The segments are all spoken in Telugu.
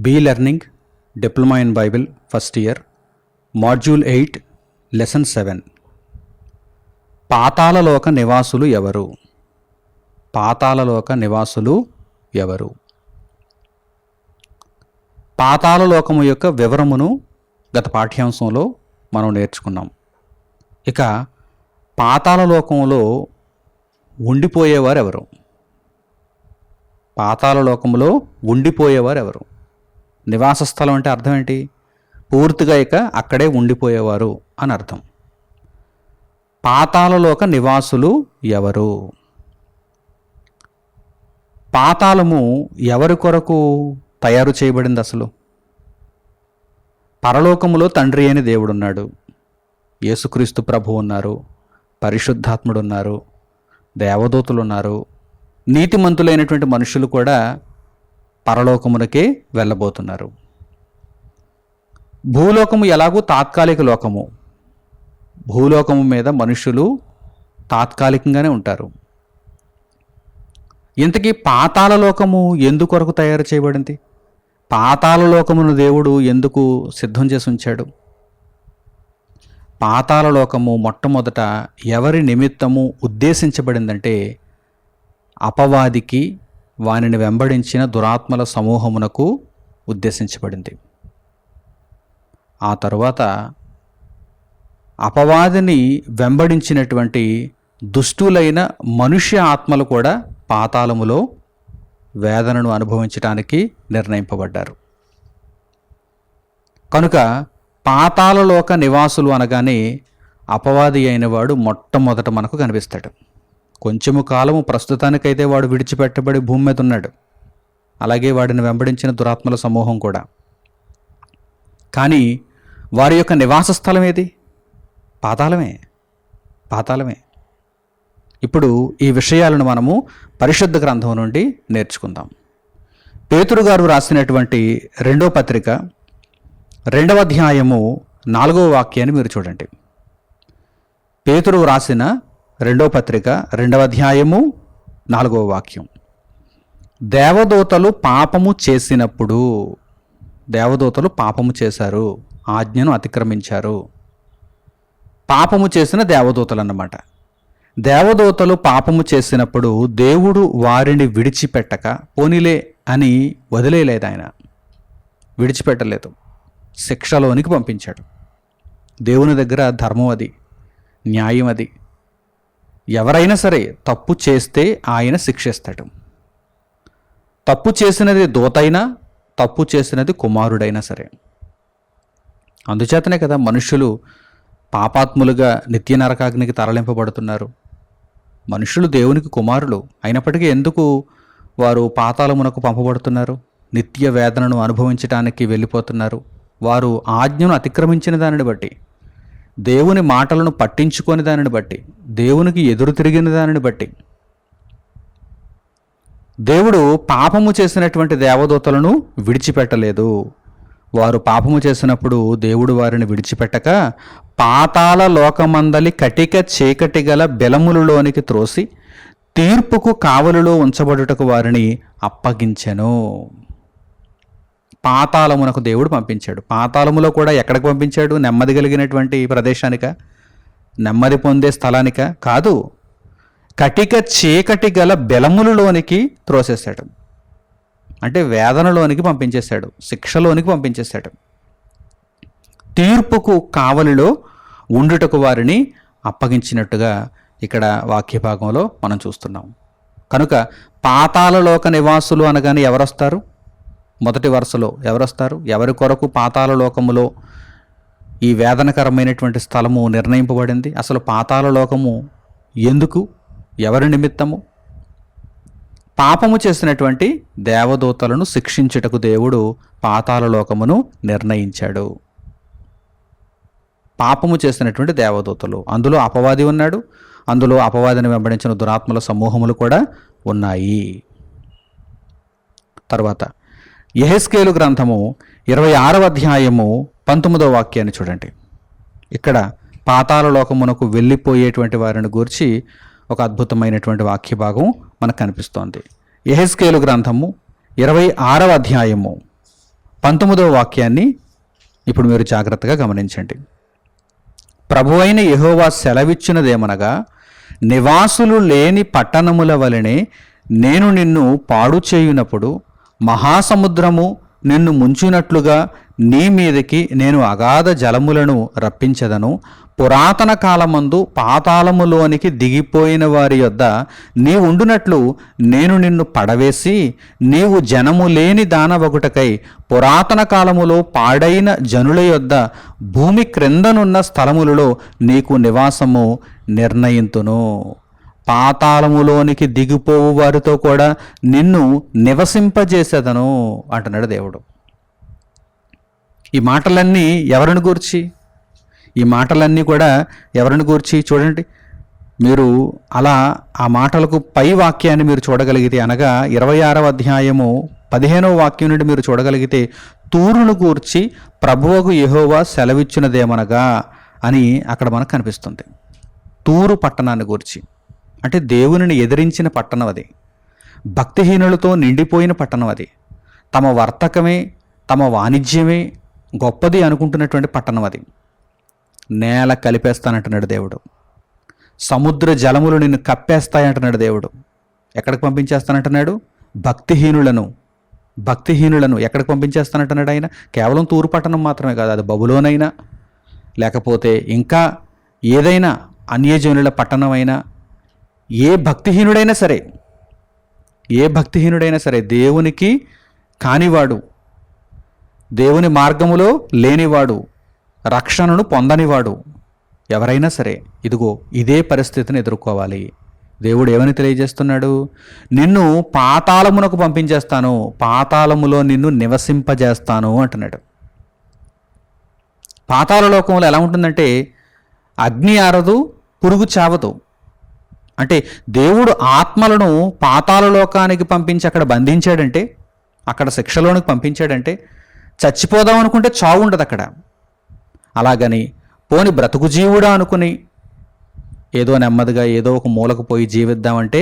Be learning diploma in Bible first year module 8 lesson 7 పాతాళలోక నివాసులు ఎవరు? పాతాళలోక నివాసులు ఎవరు? పాతాళలోకము యొక్క వివరమును గత పాఠ్యాంశంలో మనం నేర్చుకున్నాం. ఇక పాతాళలోకంలో ఉండిపోయేవారు ఎవరు? పాతాళలోకంలో ఉండిపోయేవారు ఎవరు? నివాస స్థలం అంటే అర్థం ఏంటి? పూర్తిగా ఇక అక్కడే ఉండిపోయేవారు అని అర్థం. పాతాళలోక నివాసులు ఎవరు? పాతాళము ఎవరి కొరకు తయారు చేయబడింది? అసలు పరలోకములో తండ్రి అయిన దేవుడున్నాడు, యేసుక్రీస్తు ప్రభు ఉన్నారు, పరిశుద్ధాత్ముడు ఉన్నారు, దేవదూతలు ఉన్నారు, నీతిమంతులైనటువంటి మనుషులు కూడా పరలోకమునకే వెళ్ళబోతున్నారు. భూలోకము ఎలాగూ తాత్కాలిక లోకము. భూలోకము మీద మనుషులు తాత్కాలికంగానే ఉంటారు. ఇంతకీ పాతాళలోకము ఎందుకొరకు తయారు చేయబడింది? పాతాళలోకమును దేవుడు ఎందుకు సిద్ధం చేసి ఉంచాడు? పాతాళలోకము మొట్టమొదట ఎవరి నిమిత్తము ఉద్దేశించబడిందంటే అపవాదికి, వానిని వెంబడించిన దురాత్మల సమూహమునకు ఉద్దేశించబడింది. ఆ తరువాత అపవాదిని వెంబడించినటువంటి దుష్టులైన మనుష్య ఆత్మలు కూడా పాతాళములో వేదనను అనుభవించడానికి నిర్ణయింపబడ్డారు. కనుక పాతాళలోక నివాసులు అనగానే అపవాది అయిన వాడు మొట్టమొదట మనకు కనిపిస్తాడు. కొంచెము కాలము ప్రస్తుతానికైతే వాడు విడిచిపెట్టబడి భూమి మీద ఉన్నాడు, అలాగే వాడిని వెంబడించిన దురాత్మల సమూహం కూడా. కానీ వారి యొక్క నివాస స్థలం ఏది? పాతాళమే. పాతాళమే. ఇప్పుడు ఈ విషయాలను మనము పరిశుద్ధ గ్రంథం నుండి నేర్చుకుందాం. పేతురు గారు రాసినటువంటి 2వ పత్రిక 2వ అధ్యాయము 4వ వాక్యాన్ని మీరు చూడండి. పేతురు రాసిన 2వ పత్రిక 2వ అధ్యాయము 4వ వాక్యం. దేవదూతలు పాపము చేసినప్పుడు, దేవదూతలు పాపము చేశారు, ఆజ్ఞను అతిక్రమించారు. పాపము చేసిన దేవదూతలు అన్నమాట. దేవదూతలు పాపము చేసినప్పుడు దేవుడు వారిని విడిచిపెట్టక పోనీలే అని వదిలేయలేదు. ఆయన విడిచిపెట్టలేదు, శిక్షలోనికి పంపించాడు. దేవుని దగ్గర ధర్మం అది, న్యాయం అది. ఎవరైనా సరే తప్పు చేస్తే ఆయన శిక్షిస్తాడు. తప్పు చేసినది దూతైనా, తప్పు చేసినది కుమారుడైనా సరే. అందుచేతనే కదా మనుషులు పాపాత్ములుగా నిత్య నరకాగ్నికి తరలింపబడుతున్నారు. మనుషులు దేవునికి కుమారులు అయినప్పటికీ ఎందుకు వారు పాతాళమునకు పంపబడుతున్నారు? నిత్య వేదనను అనుభవించడానికి వెళ్ళిపోతున్నారు. వారు ఆజ్ఞను అతిక్రమించిన దానిని బట్టి, దేవుని మాటలను పట్టించుకొని దానిని బట్టి, దేవునికి ఎదురు తిరిగిన దానిని బట్టి. దేవుడు పాపము చేసినటువంటి దేవదూతలను విడిచిపెట్టలేదు. వారు పాపము చేసినప్పుడు దేవుడు వారిని విడిచిపెట్టక పాతాళ లోకమందలి కటిక చీకటి గల బెలములలోనికి త్రోసి తీర్పుకు కావలిలో ఉంచబడుటకు వారిని అప్పగించెను. పాతాళమునకు దేవుడు పంపించాడు. పాతాళములో కూడా ఎక్కడికి పంపించాడు? నెమ్మది కలిగినటువంటి ప్రదేశానిక, నెమ్మది పొందే స్థలానిక కాదు, కటిక చీకటి గల బెలములలోనికి త్రోసేశాడు. అంటే వేదనలోనికి పంపించేశాడు, శిక్షలోనికి పంపించేశాడు. తీర్పుకు కావలిలో ఉండుటకు వారిని అప్పగించినట్టుగా ఇక్కడ వాక్య భాగంలో మనం చూస్తున్నాం. కనుక పాతాళలోక నివాసులు అనగానే ఎవరొస్తారు? మొదటి వరుసలో ఎవరొస్తారు? ఎవరి కొరకు పాతాళలోకములో ఈ వేదనకరమైనటువంటి స్థలము నిర్ణయింపబడింది? అసలు పాతాళలోకము ఎందుకు, ఎవరి నిమిత్తము? పాపము చేసినటువంటి దేవదూతలను శిక్షించుటకు దేవుడు పాతాళలోకమును నిర్ణయించాడు. పాపము చేసినటువంటి దేవదూతలు, అందులో అపవాది ఉన్నాడు, అందులో అపవాదిని వెంబడించిన దురాత్మల సమూహములు కూడా ఉన్నాయి. తర్వాత యెహెజ్కేలు గ్రంథము 26వ అధ్యాయము 19వ వాక్యాన్ని చూడండి. ఇక్కడ పాతాళలోకమునకు వెళ్ళిపోయేటువంటి వారిని గూర్చి ఒక అద్భుతమైనటువంటి వాక్య భాగం మనకు కనిపిస్తోంది. యెహెజ్కేలు గ్రంథము 26వ అధ్యాయము 19వ వాక్యాన్ని ఇప్పుడు మీరు జాగ్రత్తగా గమనించండి. ప్రభువైన యెహోవా సెలవిచ్చినదేమనగా, నివాసులు లేని పట్టణముల వలెనే నేను నిన్ను పాడు చేయునప్పుడు మహాసముద్రము నిన్ను ముంచినట్లుగా నీ మీదకి నేను అగాధ జలములను రప్పించదను. పురాతన కాలమందు పాతాళములోనికి దిగిపోయిన వారి యొద్ద నీవుండునట్లు నేను నిన్ను పడవేసి, నీవు జనము లేని దానవగుటకై పురాతన కాలములో పాడైన జనుల యొద్ద భూమి క్రిందనున్న స్థలములలో నీకు నివాసము నిర్ణయింతును. పాతాళములోనికి దిగిపోవు వారితో కూడా నిన్ను నివసింపజేసేదను అంటున్నాడు దేవుడు. ఈ మాటలన్నీ ఎవరిని గూర్చి? ఈ మాటలన్నీ కూడా ఎవరిని గూర్చి? చూడండి, మీరు అలా ఆ మాటలకు పై వాక్యాన్ని మీరు చూడగలిగితే, అనగా 26వ అధ్యాయము 15వ వాక్యం నుండి మీరు చూడగలిగితే, తూరును గూర్చి ప్రభువగు యెహోవా సెలవిచ్చినదేమనగా అని అక్కడ మనకు కనిపిస్తుంది. తూరు పట్టణాన్ని గూర్చి, అంటే దేవునిని ఎదిరించిన పట్టణం అది, భక్తిహీనులతో నిండిపోయిన పట్టణం అది, తమ వర్తకమే తమ వాణిజ్యమే గొప్పది అనుకుంటున్నటువంటి పట్టణం అది. నేల కలిపేస్తానంటున్నాడు దేవుడు. సముద్ర జలములు నిన్ను కప్పేస్తాయంటున్నాడు దేవుడు. ఎక్కడికి పంపించేస్తానంటున్నాడు? భక్తిహీనులను ఎక్కడికి పంపించేస్తానంటున్నాడు ఆయన? కేవలం తూరు పట్టణం మాత్రమే కాదు, అది బబులోనైనా లేకపోతే ఇంకా ఏదైనా అన్యజనుల పట్టణమైనా, ఏ భక్తిహీనుడైనా సరే, దేవునికి కానివాడు, దేవుని మార్గములో లేనివాడు, రక్షణను పొందనివాడు ఎవరైనా సరే, ఇదిగో ఇదే పరిస్థితిని ఎదుర్కోవాలి. దేవుడు ఏమని తెలియజేస్తున్నాడు? నిన్ను పాతాళమునకు పంపించేస్తాను, పాతాళములో నిన్ను నివసింపజేస్తాను అంటున్నాడు. పాతాళ లోకంలో ఎలా ఉంటుందంటే, అగ్ని ఆరదు, పురుగు చావదు. అంటే దేవుడు ఆత్మలను పాతాళ లోకానికి పంపించి అక్కడ బంధించాడంటే, అక్కడ శిక్షలోనికి పంపించాడంటే, చచ్చిపోదాం అనుకుంటే చావు ఉండదు అక్కడ. అలాగని పోని బ్రతుకు జీవుడా అనుకుని ఏదో నెమ్మదిగా ఏదో ఒక మూలకు పోయి జీవిద్దామంటే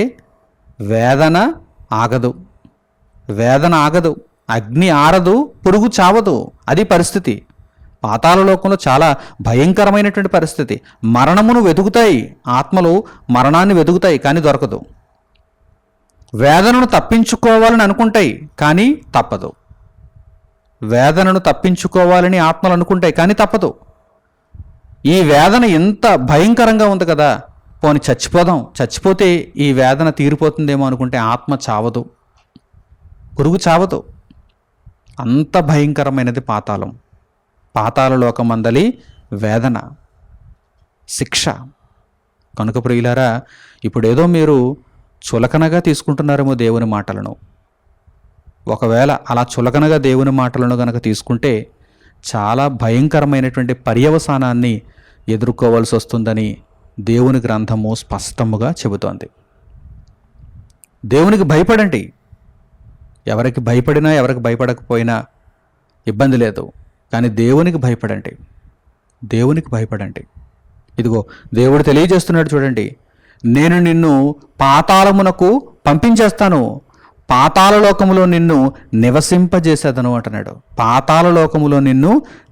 వేదన ఆగదు, అగ్ని ఆరదు, పురుగు చావదు. అది పరిస్థితి. పాతాళ లోకంలో చాలా భయంకరమైనటువంటి పరిస్థితి. మరణమును వెతుకుతాయి, ఆత్మలు మరణాన్ని వెతుకుతాయి, కానీ దొరకదు. వేదనను తప్పించుకోవాలని అనుకుంటాయి, కానీ తప్పదు. వేదనను తప్పించుకోవాలని ఆత్మలు అనుకుంటాయి, కానీ తప్పదు. ఈ వేదన ఎంత భయంకరంగా ఉంది కదా, పోని చచ్చిపోతే ఈ వేదన తీరిపోతుందేమో అనుకుంటే ఆత్మ చావదు, పురుగు చావదు. అంత భయంకరమైనది పాతాళ లోకమందలి వేదన, శిక్ష. కనుక ప్రియులారా, ఇప్పుడేదో మీరు చులకనగా తీసుకుంటున్నారేమో దేవుని మాటలను. ఒకవేళ అలా చులకనగా దేవుని మాటలను గనక తీసుకుంటే చాలా భయంకరమైనటువంటి పర్యవసానాన్ని ఎదుర్కోవాల్సి వస్తుందని దేవుని గ్రంథము స్పష్టముగా చెబుతోంది. దేవునికి భయపడండి. ఎవరికి భయపడినా ఎవరికి భయపడకపోయినా ఇబ్బంది లేదు, కానీ దేవునికి భయపడండి. ఇదిగో దేవుడు తెలియజేస్తున్నాడు చూడండి, నేను నిన్ను పాతాళమునకు పంపించేస్తాను, పాతాళ లోకములో నిన్ను నివసింపజేసేదను అంటున్నాడు. పాతాళ లోకములో నిన్ను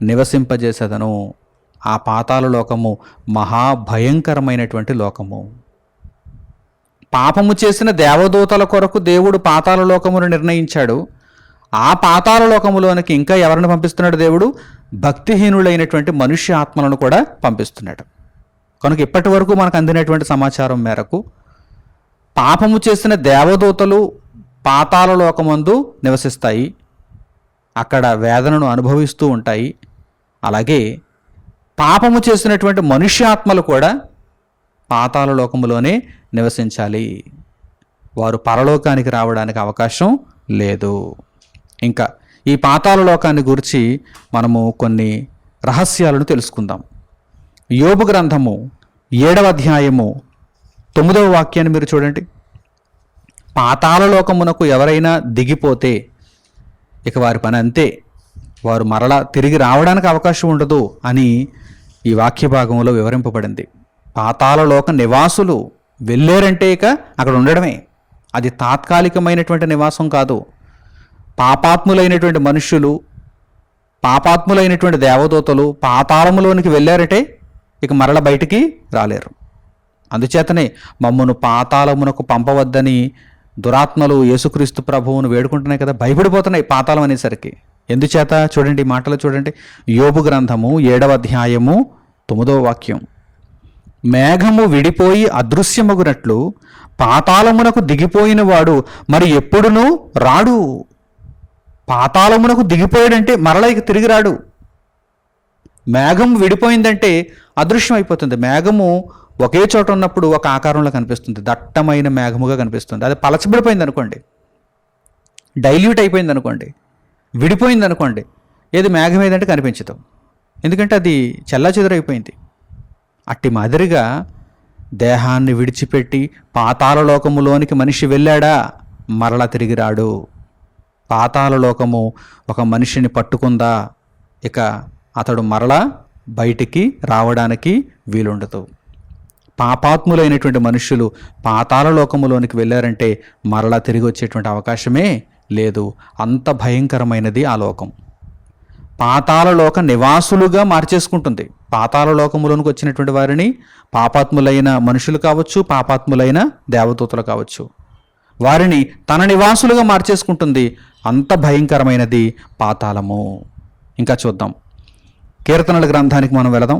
నివసింపజేసేదను. ఆ పాతాళ లోకము మహాభయంకరమైనటువంటి లోకము. పాపము చేసిన దేవదూతల కొరకు దేవుడు పాతాళ లోకమును నిర్ణయించాడు. ఆ పాతాళ లోకములోనికి ఇంకా ఎవరిని పంపిస్తున్నాడు దేవుడు? భక్తిహీనులైనటువంటి మనుష్య ఆత్మలను కూడా పంపిస్తున్నాడు. కనుక ఇప్పటి వరకు మనకు అందినటువంటి సమాచారం మేరకు పాపము చేసిన దేవదూతలు పాతాళ లోకమందు నివసిస్తాయి, అక్కడ వేదనను అనుభవిస్తూ ఉంటాయి. అలాగే పాపము చేసినటువంటి మనుష్యాత్మలు కూడా పాతాళ లోకములోనే నివసించాలి. వారు పరలోకానికి రావడానికి అవకాశం లేదు. ఇంకా ఈ పాతాళ లోకాన్ని గురించి మనము కొన్ని రహస్యాలను తెలుసుకుందాం. యోబు గ్రంథము 7వ అధ్యాయము 9వ వాక్యాన్ని మీరు చూడండి. పాతాళ లోకమునకు ఎవరైనా దిగిపోతే ఇక వారి పని అంతే, వారు మరలా తిరిగి రావడానికి అవకాశం ఉండదు అని ఈ వాక్య భాగంలో వివరింపబడింది. పాతాళ లోక నివాసులు వెళ్ళారంటే ఇక అక్కడ ఉండడమే. అది తాత్కాలికమైనటువంటి నివాసం కాదు. పాపాత్ములైనటువంటి మనుష్యులు, పాపాత్ములైనటువంటి దేవదూతలు పాతాళములోనికి వెళ్ళారంటే ఇక మరల బయటికి రాలేరు. అందుచేతనే మమ్మను పాతాళమునకు పంపవద్దని దురాత్మలు యేసుక్రీస్తు ప్రభువును వేడుకుంటున్నాయి కదా, భయపడిపోతున్నాయి పాతాళం అనేసరికి. ఎందుచేత చూడండి, మాటలు చూడండి. యోబు గ్రంథము 7వ అధ్యాయము 9వ వాక్యం. మేఘము విడిపోయి అదృశ్యమగునట్లు పాతాళమునకు దిగిపోయిన వాడు మరి ఎప్పుడునూ రాడు. పాతాళమునకు దిగిపోయాడంటే మరలా ఇక తిరిగి రాడు. మేఘం విడిపోయిందంటే అదృశ్యం అయిపోతుంది. మేఘము ఒకే చోట ఉన్నప్పుడు ఒక ఆకారంలో కనిపిస్తుంది, దట్టమైన మేఘముగా కనిపిస్తుంది. అది పలచబడిపోయింది అనుకోండి, డైల్యూట్ అయిపోయింది అనుకోండి, విడిపోయింది అనుకోండి, ఏది మేఘం ఏదంటే కనిపించదు, ఎందుకంటే అది చెల్లాచెదురైపోయింది. అట్టి మాదిరిగా దేహాన్ని విడిచిపెట్టి పాతాళలోకములోనికి మనిషి వెళ్ళాడా, మరలా తిరిగి రాడు. పాతాళలోకము ఒక మనిషిని పట్టుకుందా, ఇక అతడు మరలా బయటికి రావడానికి వీలుండదు. పాపాత్ములైనటువంటి మనుషులు పాతాళలోకములోనికి వెళ్ళారంటే మరలా తిరిగి వచ్చేటువంటి అవకాశమే లేదు. అంత భయంకరమైనది ఆ లోకం. పాతాళలోక నివాసులుగా మార్చేసుకుంటుంది. పాతాళలోకములోనికి వచ్చినటువంటి వారిని పాపాత్ములైన మనుషులు కావచ్చు, పాపాత్ములైన దేవదూతలు కావచ్చు, వారిని తన నివాసులుగా మార్చేసుకుంటుంది. అంత భయంకరమైనది పాతాళము. ఇంకా చూద్దాం, కీర్తనల గ్రంథానికి మనం వెళదాం.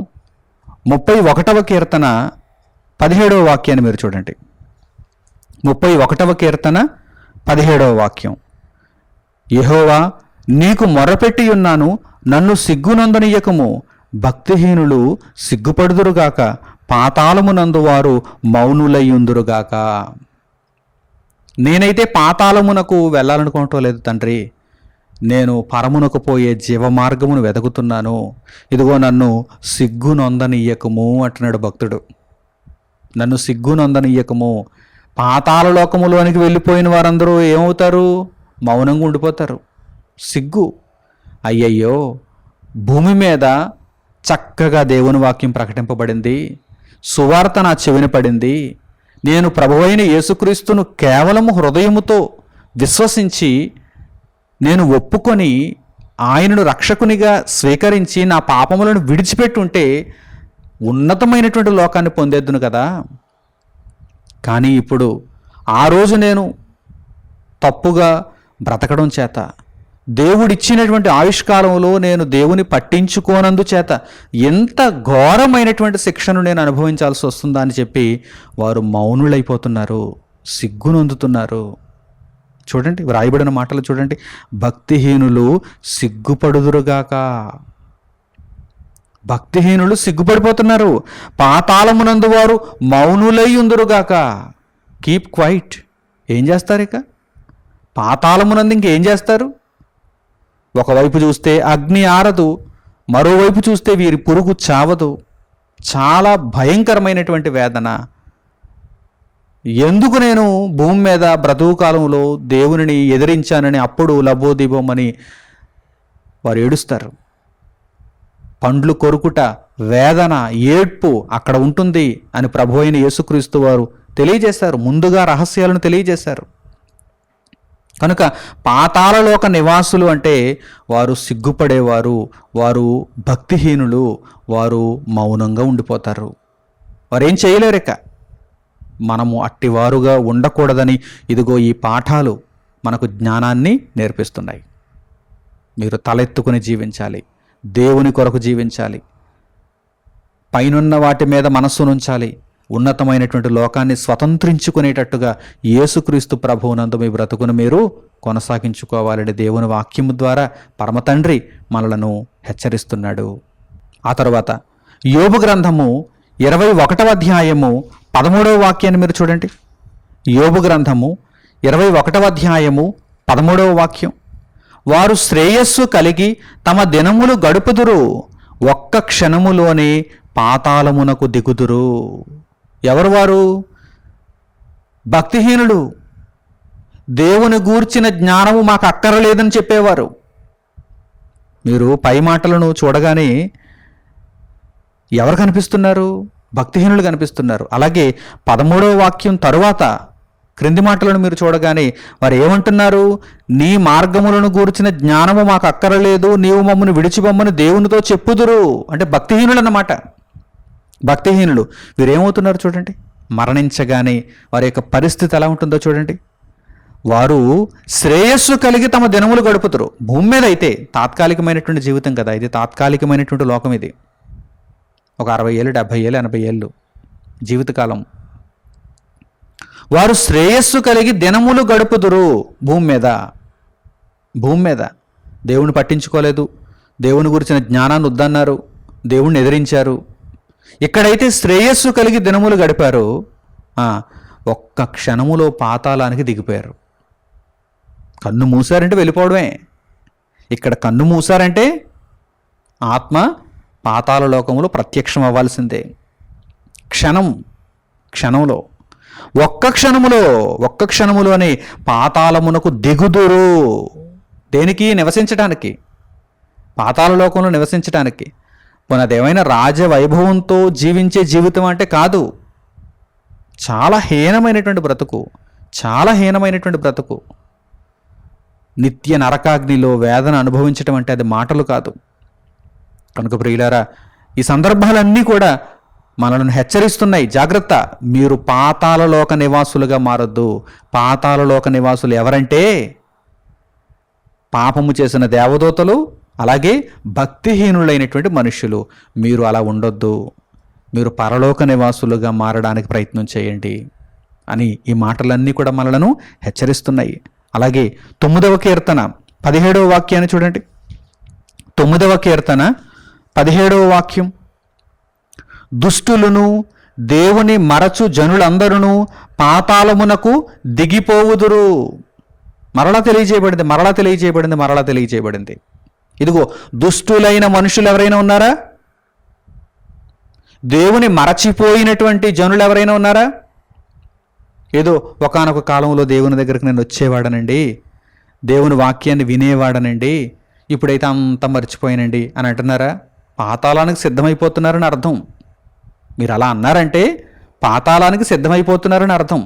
31వ కీర్తన 17వ వాక్యాన్ని మీరు చూడండి. 31వ కీర్తన 17వ వాక్యం. యెహోవా, నీకు మొర్రపెట్టి ఉన్నాను, నన్ను సిగ్గునందనీయకము. భక్తిహీనులు సిగ్గుపడుదురుగాక, పాతాళమునందు వారు మౌనులయ్యుందురుగాక. నేనైతే పాతాళమునకు వెళ్ళాలనుకోవటం లేదు తండ్రి, నేను పరమునకు పోయే జీవమార్గమును వెతుకుతున్నాను. ఇదిగో నన్ను సిగ్గునొందనీయకము అంటున్నాడు భక్తుడు. నన్ను సిగ్గునొందనీయకము. పాతాళలోకములోనికి వెళ్ళిపోయిన వారందరూ ఏమవుతారు? మౌనంగా ఉండిపోతారు. సిగ్గు. అయ్యయ్యో, భూమి మీద చక్కగా దేవుని వాక్యం ప్రకటింపబడింది, సువార్త నా చెవిన పడింది, నేను ప్రభువైన యేసుక్రీస్తును కేవలము హృదయముతో విశ్వసించి నేను ఒప్పుకొని ఆయనను రక్షకునిగా స్వీకరించి నా పాపములను విడిచిపెట్టుంటే ఉన్నతమైనటువంటి లోకాన్ని పొందేద్దును కదా. కానీ ఇప్పుడు ఆ రోజు నేను తప్పుగా బ్రతకడం చేత, దేవుడిచ్చినటువంటి ఆయుష్కాలంలో నేను దేవుని పట్టించుకోనందు చేత ఎంత ఘోరమైనటువంటి శిక్షను నేను అనుభవించాల్సి వస్తుందా అని చెప్పి వారు మౌనులైపోతున్నారు, సిగ్గునొందుతున్నారు. చూడండి, వ్రాయబడిన మాటలు చూడండి. భక్తిహీనులు సిగ్గుపడుదురుగాక. భక్తిహీనులు సిగ్గుపడిపోతున్నారు. పాతాళమునందు వారు మౌనులై ఉందురుగాక. Keep quiet. ఏం చేస్తారు ఇక? పాతాళమునందు ఇంకేం చేస్తారు? ఒకవైపు చూస్తే అగ్ని ఆరదు, మరోవైపు చూస్తే వీరి పురుగు చావదు. చాలా భయంకరమైనటువంటి వేదన. ఎందుకు నేను భూమి మీద బ్రతుకు కాలంలో దేవునిని ఎదిరించానని అప్పుడు లబోదిబోమని వారు ఏడుస్తారు. పండ్లు కొరుకుట, వేదన, ఏడ్పు అక్కడ ఉంటుంది అని ప్రభువైన యేసుక్రీస్తు వారు తెలియజేశారు. ముందుగా రహస్యాలను తెలియజేశారు. కనుక పాతాళలోక నివాసులు అంటే వారు సిగ్గుపడేవారు, వారు భక్తిహీనులు, వారు మౌనంగా ఉండిపోతారు, వారేం చేయలేరిక. మనము అట్టివారుగా ఉండకూడదని ఇదిగో ఈ పాఠాలు మనకు జ్ఞానాన్ని నేర్పిస్తున్నాయి. మీరు తలెత్తుకుని జీవించాలి, దేవుని కొరకు జీవించాలి, పైనున్న వాటి మీద మనస్సునుంచాలి, ఉన్నతమైనటువంటి లోకాన్ని స్వతంత్రించుకునేటట్టుగా యేసుక్రీస్తు ప్రభువునందు మీ బ్రతుకును మీరు కొనసాగించుకోవాలని దేవుని వాక్యము ద్వారా పరమతండ్రి మనలను హెచ్చరిస్తున్నాడు. ఆ తర్వాత యోబు గ్రంథము 21వ అధ్యాయము 13వ వాక్యాన్ని మీరు చూడండి. యోబు గ్రంథము 21వ అధ్యాయము 13వ వాక్యం. వారు శ్రేయస్సు కలిగి తమ దినములు గడుపుదురు, ఒక్క క్షణములోనే పాతాళమునకు దిగుదురు. ఎవరు వారు? భక్తిహీనులు. దేవుని గూర్చిన జ్ఞానము మాకు అక్కరలేదని చెప్పేవారు. మీరు పై మాటలను చూడగానే ఎవరు కనిపిస్తున్నారు? భక్తిహీనులు కనిపిస్తున్నారు. అలాగే 13వ వాక్యం తరువాత క్రింది మాటలను మీరు చూడగానే వారు ఏమంటున్నారు? నీ మార్గములను గూర్చిన జ్ఞానము మాకు అక్కరలేదు, నీవు మమ్మల్ని విడిచిపొమ్మని దేవునితో చెప్పుదురు. అంటే భక్తిహీనులు అన్నమాట. భక్తిహీనులు వీరేమవుతున్నారు చూడండి. మరణించగానే వారి యొక్క పరిస్థితి ఎలా ఉంటుందో చూడండి. వారు శ్రేయస్సు కలిగి తమ దినములు గడుపుతారు. భూమి మీద అయితే తాత్కాలికమైనటువంటి జీవితం కదా, ఇది తాత్కాలికమైనటువంటి లోకం. ఇది ఒక 60 ఏళ్ళు, 70 ఏళ్ళు, 80 ఏళ్ళు జీవితకాలం. వారు శ్రేయస్సు కలిగి దినములు గడుపుదురు భూమి మీద. భూమి మీద దేవుని పట్టించుకోలేదు, దేవుని గురించిన జ్ఞానాన్ని వద్దన్నారు, దేవుణ్ణి ఎదిరించారు. ఇక్కడైతే శ్రేయస్సు కలిగి దినములు గడిపారు, ఒక్క క్షణములో పాతాళానికి దిగిపోయారు. కన్ను మూసారంటే వెళ్ళిపోవడమే. ఇక్కడ కన్ను మూసారంటే ఆత్మ పాతాళ లోకములో ప్రత్యక్షం అవ్వాల్సిందే. క్షణంలో ఒక్క క్షణములోనే పాతాళమునకు దిగుదురు. దేనికి? నివసించటానికి, పాతాళ లోకంలో నివసించటానికి. పునదేమైనా రాజవైభవంతో జీవించే జీవితం అంటే కాదు. చాలా హీనమైనటువంటి బ్రతుకు. నిత్య నరకాగ్నిలో వేదన అనుభవించటం అంటే అది మాటలు కాదు. కనుక ప్రియులారా, ఈ సందర్భాలన్నీ కూడా మనల్ని హెచ్చరిస్తున్నాయి. జాగ్రత్త, మీరు పాతాళలోక నివాసులుగా మారొద్దు. పాతాళలోక నివాసులు ఎవరంటే పాపము చేసిన దేవదూతలు, అలాగే భక్తిహీనులైనటువంటి మనుష్యులు. మీరు అలా ఉండొద్దు. మీరు పరలోక నివాసులుగా మారడానికి ప్రయత్నం చేయండి అని ఈ మాటలన్నీ కూడా మనలను హెచ్చరిస్తున్నాయి. అలాగే 9వ కీర్తన 17వ వాక్యాన్ని చూడండి. 9వ కీర్తన 17వ వాక్యం. దుష్టులను దేవుని మరచు జనులందరూ పాతాళమునకు దిగిపోవుదురు. మరలా తెలియజేయబడింది. ఇదిగో, దుష్టులైన మనుషులు ఎవరైనా ఉన్నారా? దేవుని మరచిపోయినటువంటి జనులు ఎవరైనా ఉన్నారా? ఏదో ఒకానొక కాలంలో దేవుని దగ్గరికి నేను వచ్చేవాడనండి, దేవుని వాక్యాన్ని వినేవాడనండి, ఇప్పుడైతే అంత మర్చిపోయానండి అని అంటున్నారా? పాతాళానికి సిద్ధమైపోతున్నారని అర్థం. మీరు అలా అన్నారంటే పాతాళానికి సిద్ధమైపోతున్నారని అర్థం.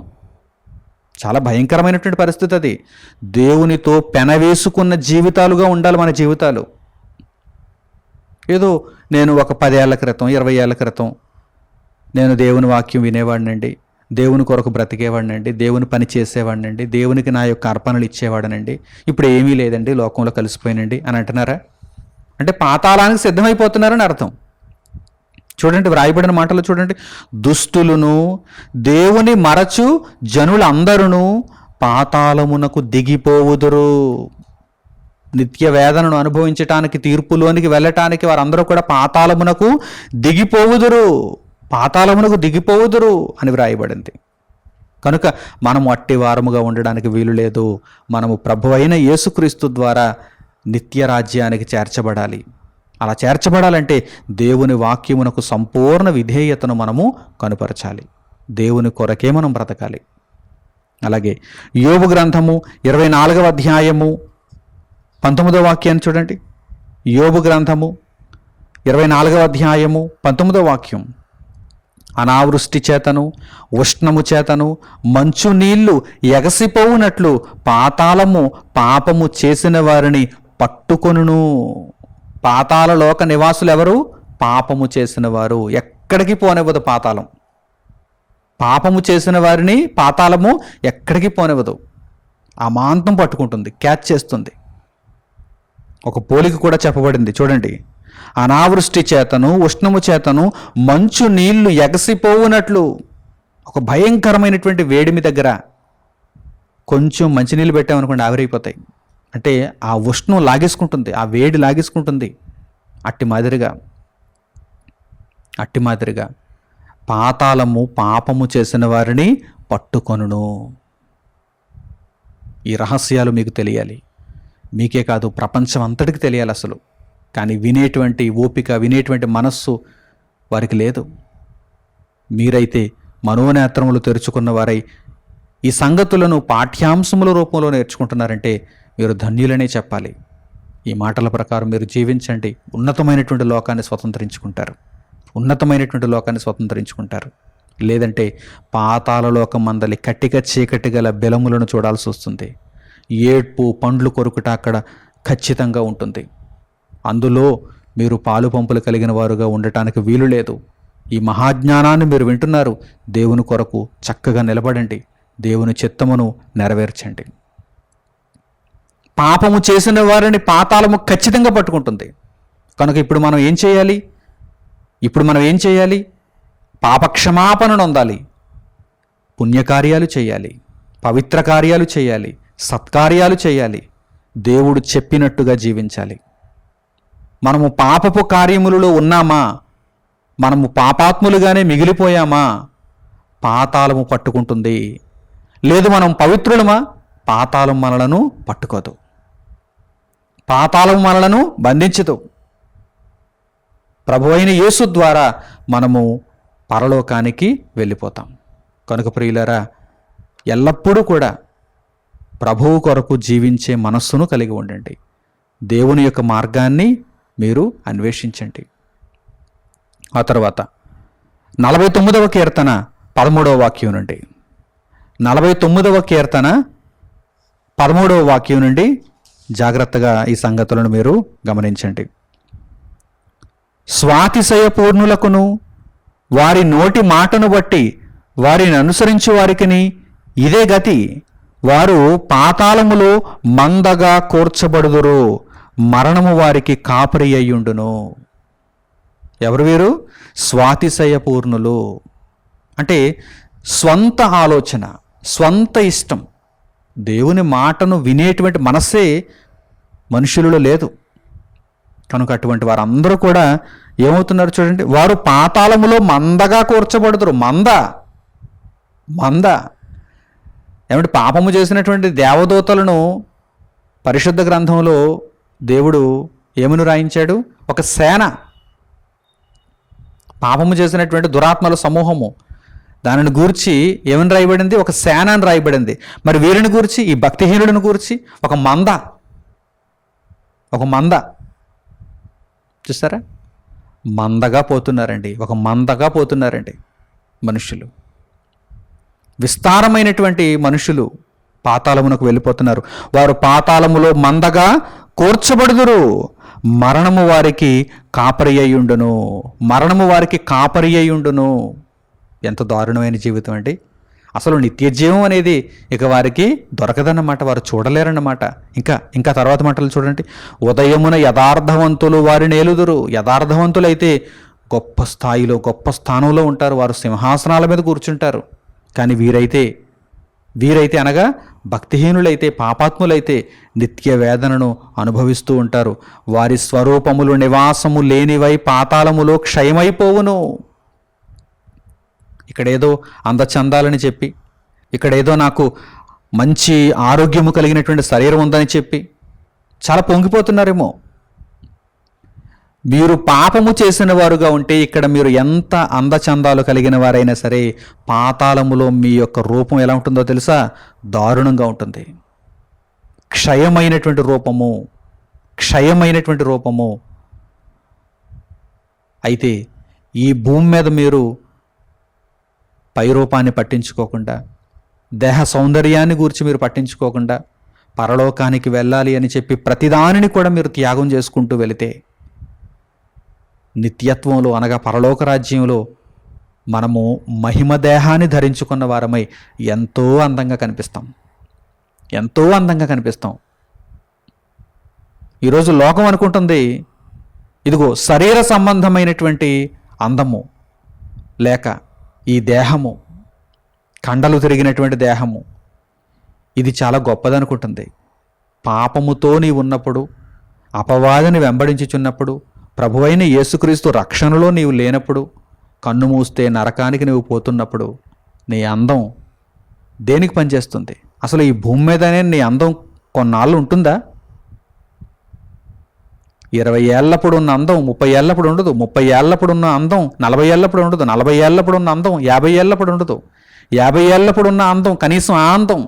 చాలా భయంకరమైనటువంటి పరిస్థితి అది. దేవునితో పెనవేసుకున్న జీవితాలుగా ఉండాలి మన జీవితాలు. ఏదో నేను ఒక 10 ఏళ్ల క్రితం, 20 ఏళ్ల క్రితం నేను దేవుని వాక్యం వినేవాడినండి, దేవుని కొరకు బ్రతికేవాడినండి, దేవుని పని చేసేవాడినండి, దేవునికి నా యొక్క అర్పణలు ఇచ్చేవాడనండి, ఇప్పుడు ఏమీ లేదండి, లోకంలో కలిసిపోయినండి అని అంటున్నారా? అంటే పాతాళానికి సిద్ధమైపోతున్నారని అర్థం. చూడండి, వ్రాయబడిన మాటలు చూడండి. దుష్టులను దేవుని మరచు జనులందరూ పాతాళమునకు దిగిపోవుదురు. నిత్య వేదనను అనుభవించటానికి, తీర్పులోనికి వెళ్ళటానికి వారందరూ కూడా పాతాళమునకు దిగిపోవుదురు అని వ్రాయబడింది. కనుక మనము అట్టి వారముగా ఉండడానికి వీలు లేదు. మనము ప్రభువైన యేసుక్రీస్తు ద్వారా నిత్య రాజ్యానికి చేర్చబడాలి. అలా చేర్చబడాలంటే దేవుని వాక్యమునకు సంపూర్ణ విధేయతను మనము కనుపరచాలి. దేవుని కొరకే మనం బ్రతకాలి. అలాగే యోబు గ్రంథము 24వ అధ్యాయము 19వ వాక్యాన్ని చూడండి. యోబు గ్రంథము 24వ అధ్యాయము 19వ వాక్యం. అనావృష్టి చేతను ఉష్ణము చేతను మంచు నీళ్లు ఎగసిపోవునట్లు పాతాళము పాపము చేసిన వారిని పట్టుకొనును. పాతాళ లోక నివాసులు ఎవరు? పాపము చేసిన వారు. ఎక్కడికి పోనివ్వదు పాతాళం. పాపము చేసిన వారిని పాతాళము ఎక్కడికి పోనివ్వదు. అమాంతం పట్టుకుంటుంది, క్యాచ్ చేస్తుంది. ఒక పోలిక కూడా చెప్పబడింది చూడండి. అనావృష్టి చేతను ఉష్ణము చేతను మంచు నీళ్లు ఎగసిపోవునట్లు. ఒక భయంకరమైనటువంటి వేడిమి దగ్గర కొంచెం మంచినీళ్ళు పెట్టామనుకోండి, ఆవిరైపోతాయి. అంటే ఆ ఉష్ణం లాగేసుకుంటుంది, ఆ వేడి లాగేసుకుంటుంది. అట్టి మాదిరిగా పాతాళము పాపము చేసిన వారిని పట్టుకొనును. ఈ రహస్యాలు మీకు తెలియాలి. మీకే కాదు, ప్రపంచం అంతటికి తెలియాలి అసలు. కానీ వినేటువంటి ఓపిక, వినేటువంటి మనస్సు వారికి లేదు. మీరైతే మనోనేత్రములు తెరుచుకున్న వారై ఈ సంగతులను పాఠ్యాంశముల రూపంలో నేర్చుకుంటున్నారంటే మీరు ధన్యులనే చెప్పాలి. ఈ మాటల ప్రకారం మీరు జీవించండి. ఉన్నతమైనటువంటి లోకాన్ని స్వతంత్రించుకుంటారు. లేదంటే పాతాళలోకం మందలి కట్టిక చీకటి గల బెలములను చూడాల్సి వస్తుంది. ఏడ్పు పండ్లు కొరుకుట అక్కడ ఖచ్చితంగా ఉంటుంది. అందులో మీరు పాలు పంపులు కలిగిన వారుగా ఉండటానికి వీలు లేదు. ఈ మహాజ్ఞానాన్ని మీరు వింటున్నారు. దేవుని కొరకు చక్కగా నిలబడండి. దేవుని చిత్తమును నెరవేర్చండి. పాపము చేసిన వారిని పాతాళము ఖచ్చితంగా పట్టుకుంటుంది. కనుక ఇప్పుడు మనం ఏం చేయాలి? పాపక్షమాపణను పొందాలి, పుణ్యకార్యాలు చేయాలి, పవిత్ర కార్యాలు చేయాలి, సత్కార్యాలు చేయాలి, దేవుడు చెప్పినట్టుగా జీవించాలి. మనము పాపపు కార్యములలో ఉన్నామా? మనము పాపాత్ములుగానే మిగిలిపోయామా? పాతాళము పట్టుకుంటుంది. లేదు మనం పవిత్రులమా? పాతాళం మనలను పట్టుకోదు, పాతాళం మనలను బంధించదు. ప్రభువైన యేసు ద్వారా మనము పరలోకానికి వెళ్ళిపోతాం. కనుక ప్రియులారా, ఎల్లప్పుడూ కూడా ప్రభువు కొరకు జీవించే మనస్సును కలిగి ఉండండి. దేవుని యొక్క మార్గాన్ని మీరు అన్వేషించండి. ఆ తర్వాత 49వ కీర్తన 13వ వాక్యం నుండి 49వ కీర్తన 13వ వాక్యం నుండి జాగ్రత్తగా ఈ సంగతులను మీరు గమనించండి. స్వాతిశయ పూర్ణులకును వారి నోటి మాటను బట్టి వారిని అనుసరించు వారికిని ఇదే గతి. వారు పాతాళములో మందగా కూర్చబడుదురు, మరణము వారికి కాపరి అయ్యుండును. ఎవరు వీరు? స్వాతిశయ పూర్ణులు. అంటే స్వంత ఆలోచన, స్వంత ఇష్టం, దేవుని మాటను వినేటువంటి మనస్సే మనుషులలో లేదు. కనుక అటువంటి వారందరూ కూడా ఏమవుతున్నారు చూడండి, వారు పాతాళములో మందగా కూర్చబడుతురు. మంద ఏమంటే పాపము చేసినటువంటి దేవదూతలను పరిశుద్ధ గ్రంథంలో దేవుడు ఏమని రాయించాడు? ఒక సేన. పాపము చేసినటువంటి దురాత్మల సమూహము, దానిని గూర్చి ఏమని రాయబడింది? ఒక సేన అని రాయబడింది. మరి వీరిని గూర్చి, ఈ భక్తిహీనుడిని గూర్చి ఒక మంద. చూస్తారా? మందగా పోతున్నారండి మనుషులు. విస్తారమైనటువంటి మనుషులు పాతాళమునకు వెళ్ళిపోతున్నారు. వారు పాతాళములో మందగా కూర్చబడుదురు, మరణము వారికి కాపరి అయ్యుండును. ఎంత దారుణమైన జీవితం అండి! అసలు నిత్య జీవం అనేది ఇక వారికి దొరకదన్నమాట, వారు చూడలేరన్నమాట. ఇంకా తర్వాత మాటలు చూడండి. ఉదయమున యథార్థవంతులు వారిని ఏలుదురు. యథార్థవంతులైతే గొప్ప స్థాయిలో, గొప్ప స్థానంలో ఉంటారు. వారు సింహాసనాల మీద కూర్చుంటారు. కానీ వీరైతే అనగా భక్తిహీనులైతే, పాపాత్ములైతే నిత్య వేదనను అనుభవిస్తూ ఉంటారు. వారి స్వరూపములు నివాసము లేనివై పాతాళములో క్షయమైపోవును. ఇక్కడేదో అందచందాలని చెప్పి, ఇక్కడేదో నాకు మంచి ఆరోగ్యము కలిగినటువంటి శరీరం ఉందని చెప్పి చాలా పొంగిపోతున్నారేమో. మీరు పాపము చేసిన వారుగా ఉంటే ఇక్కడ మీరు ఎంత అందచందాలు కలిగిన వారైనా సరే, పాతాళములో మీ యొక్క రూపం ఎలా ఉంటుందో తెలుసా? దారుణంగా ఉంటుంది. క్షయమైనటువంటి రూపము. అయితే ఈ భూమి మీద మీరు పైరూపాన్ని పట్టించుకోకుండా, దేహ సౌందర్యాన్ని గురించి మీరు పట్టించుకోకుండా, పరలోకానికి వెళ్ళాలి అని చెప్పి ప్రతిదానిని కూడా మీరు త్యాగం చేసుకుంటూ వెళితే, నిత్యత్వంలో అనగా పరలోక రాజ్యంలో మనము మహిమ దేహాన్ని ధరించుకున్న వారమై ఎంతో అందంగా కనిపిస్తాం. ఈరోజు లోకం అనుకుంటుంది, ఇదిగో శరీర సంబంధమైనటువంటి అందము లేక ఈ దేహము, కండలు తిరిగినటువంటి దేహము, ఇది చాలా గొప్పదనుకుంటుంది. పాపముతో నీవు ఉన్నప్పుడు, అపవాదిని వెంబడించుచున్నప్పుడు, ప్రభువైన యేసుక్రీస్తు రక్షణలో నీవు లేనప్పుడు, కన్ను మూస్తే నరకానికి నీవు పోతున్నప్పుడు నీ అందం దేనికి పనిచేస్తుంది? అసలు ఈ భూమి మీదనే నీ అందం కొన్నాళ్ళు ఉంటుందా? 20 ఏళ్ళప్పుడు ఉన్న అందం 30 ఏళ్ళప్పుడు ఉండదు. 30 ఏళ్ళప్పుడు ఉన్న అందం 40 ఏళ్ళప్పుడు ఉండదు. 40 ఏళ్ళప్పుడు ఉన్న అందం 50 ఏళ్ళప్పుడు ఉండదు. 50 ఏళ్ళప్పుడు ఉన్న అందం కనీసం ఆ అందం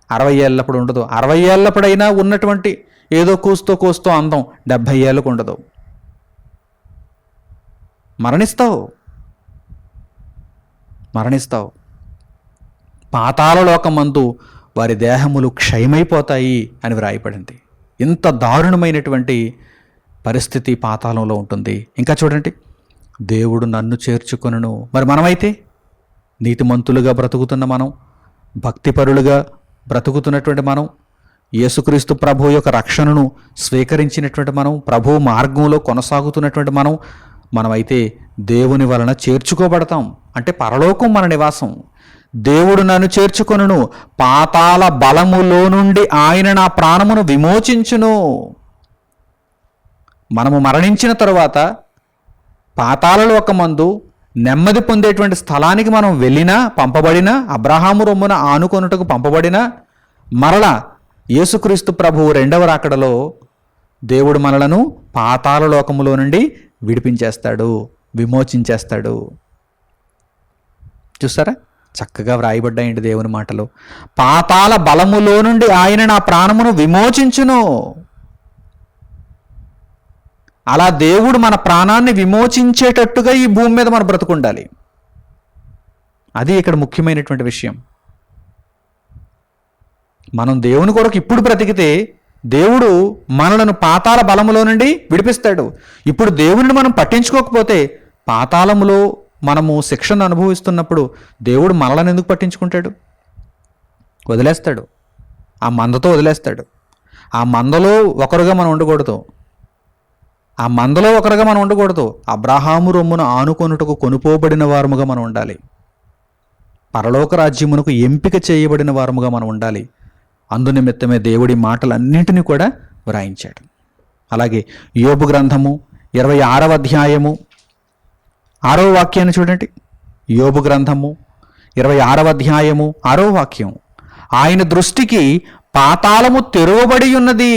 60 ఏళ్ళప్పుడు ఉండదు. 60 ఏళ్ళప్పుడైనా ఉన్నటువంటి ఏదో కూస్తూ అందం 70 ఏళ్ళకు ఉండదు. మరణిస్తావు. మరణిస్తావు. పాతాళలోకమందు వారి దేహములు క్షయమైపోతాయి అని వ్రాయబడింది. ఇంత దారుణమైనటువంటి పరిస్థితి పాతాళంలో ఉంటుంది. ఇంకా చూడండి, దేవుడు నన్ను చేర్చుకొనును. మరి మనమైతే నీతిమంతులుగా బ్రతుకుతున్న మనం, భక్తిపరులుగా బ్రతుకుతున్నటువంటి మనం, యేసుక్రీస్తు ప్రభు యొక్క రక్షణను స్వీకరించినటువంటి మనం, ప్రభు మార్గంలో కొనసాగుతున్నటువంటి మనమైతే దేవుని వలన చేర్చుకోబడతాం. అంటే పరలోకం మన నివాసం. దేవుడు నన్ను చేర్చుకొనును, పాతాళ బలములో నుండి ఆయన నా ప్రాణమును విమోచించును. మనము మరణించిన తరువాత పాతాళలోకమందు నెమ్మది పొందేటువంటి స్థలానికి మనం వెళ్ళినా, పంపబడినా, అబ్రహాము రొమ్మున ఆనుకొనుటకు పంపబడినా, మరలా యేసుక్రీస్తు ప్రభువు రెండవ రాకడలో దేవుడు మనలను పాతాళలోకములో నుండి విడిపించేస్తాడు, విమోచించేస్తాడు. చూసారా, చక్కగా వ్రాయబడ్డాయండి దేవుని మాటలు. పాతాళ బలములో నుండి ఆయన నా ప్రాణమును విమోచించును. అలా దేవుడు మన ప్రాణాన్ని విమోచించేటట్టుగా ఈ భూమి మీద మనం బ్రతుకుండాలి. అది ఇక్కడ ముఖ్యమైనటువంటి విషయం. మనం దేవుని కొరకు ఇప్పుడు బ్రతికితే దేవుడు మనలను పాతాళ బలములో నుండి విడిపిస్తాడు. ఇప్పుడు దేవుడిని మనం పట్టించుకోకపోతే పాతాళములో మనము శిక్షను అనుభవిస్తున్నప్పుడు దేవుడు మనలను ఎందుకు పట్టించుకుంటాడు? వదిలేస్తాడు. ఆ మందతో వదిలేస్తాడు. ఆ మందలో ఒకరుగా మనం ఉండకూడదు. అబ్రహాము రొమ్మును ఆనుకొనుటకు కొనుపోబడిన వారముగా మనం ఉండాలి. పరలోక రాజ్యమునకు ఎంపిక చేయబడిన వారముగా మనం ఉండాలి. అందునిమిత్తమే దేవుడి మాటలన్నింటినీ కూడా వ్రాయించాడు. అలాగే యోబు గ్రంథము 26వ అధ్యాయము 6వ వాక్యాన్ని చూడండి. యోబు గ్రంథము 26వ అధ్యాయము 6వ వాక్యం. ఆయన దృష్టికి పాతాళము తెరువబడి ఉన్నది.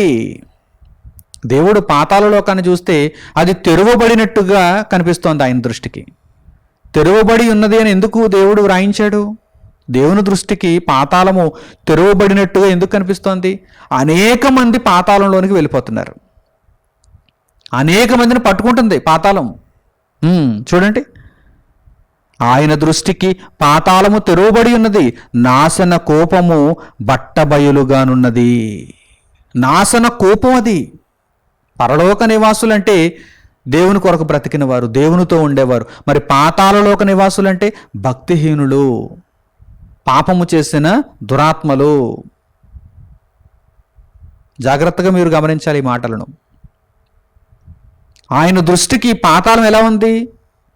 దేవుడు పాతాళలోకాన్ని చూస్తే అది తెరువబడినట్టుగా కనిపిస్తోంది. ఆయన దృష్టికి తెరువబడి ఉన్నది అని ఎందుకు దేవుడు వ్రాయించాడు? దేవుని దృష్టికి పాతాళము తెరువబడినట్టుగా ఎందుకు కనిపిస్తోంది? అనేక మంది పాతాళంలోనికి వెళ్ళిపోతున్నారు. అనేక మందిని పట్టుకుంటుంది పాతాళం. చూడండి, ఆయన దృష్టికి పాతాళము తెరువబడి ఉన్నది, నాశన కోపము బట్టబయలుగానున్నది. నాశన కోపం అది. పరలోక నివాసులంటే దేవుని కొరకు బ్రతికిన వారు, దేవునితో ఉండేవారు. మరి పాతాళలోక నివాసులంటే భక్తిహీనులు, పాపము చేసిన దురాత్మలు. జాగ్రత్తగా మీరు గమనించాలి ఈ మాటలను. ఆయన దృష్టికి పాతాళం ఎలా ఉంది?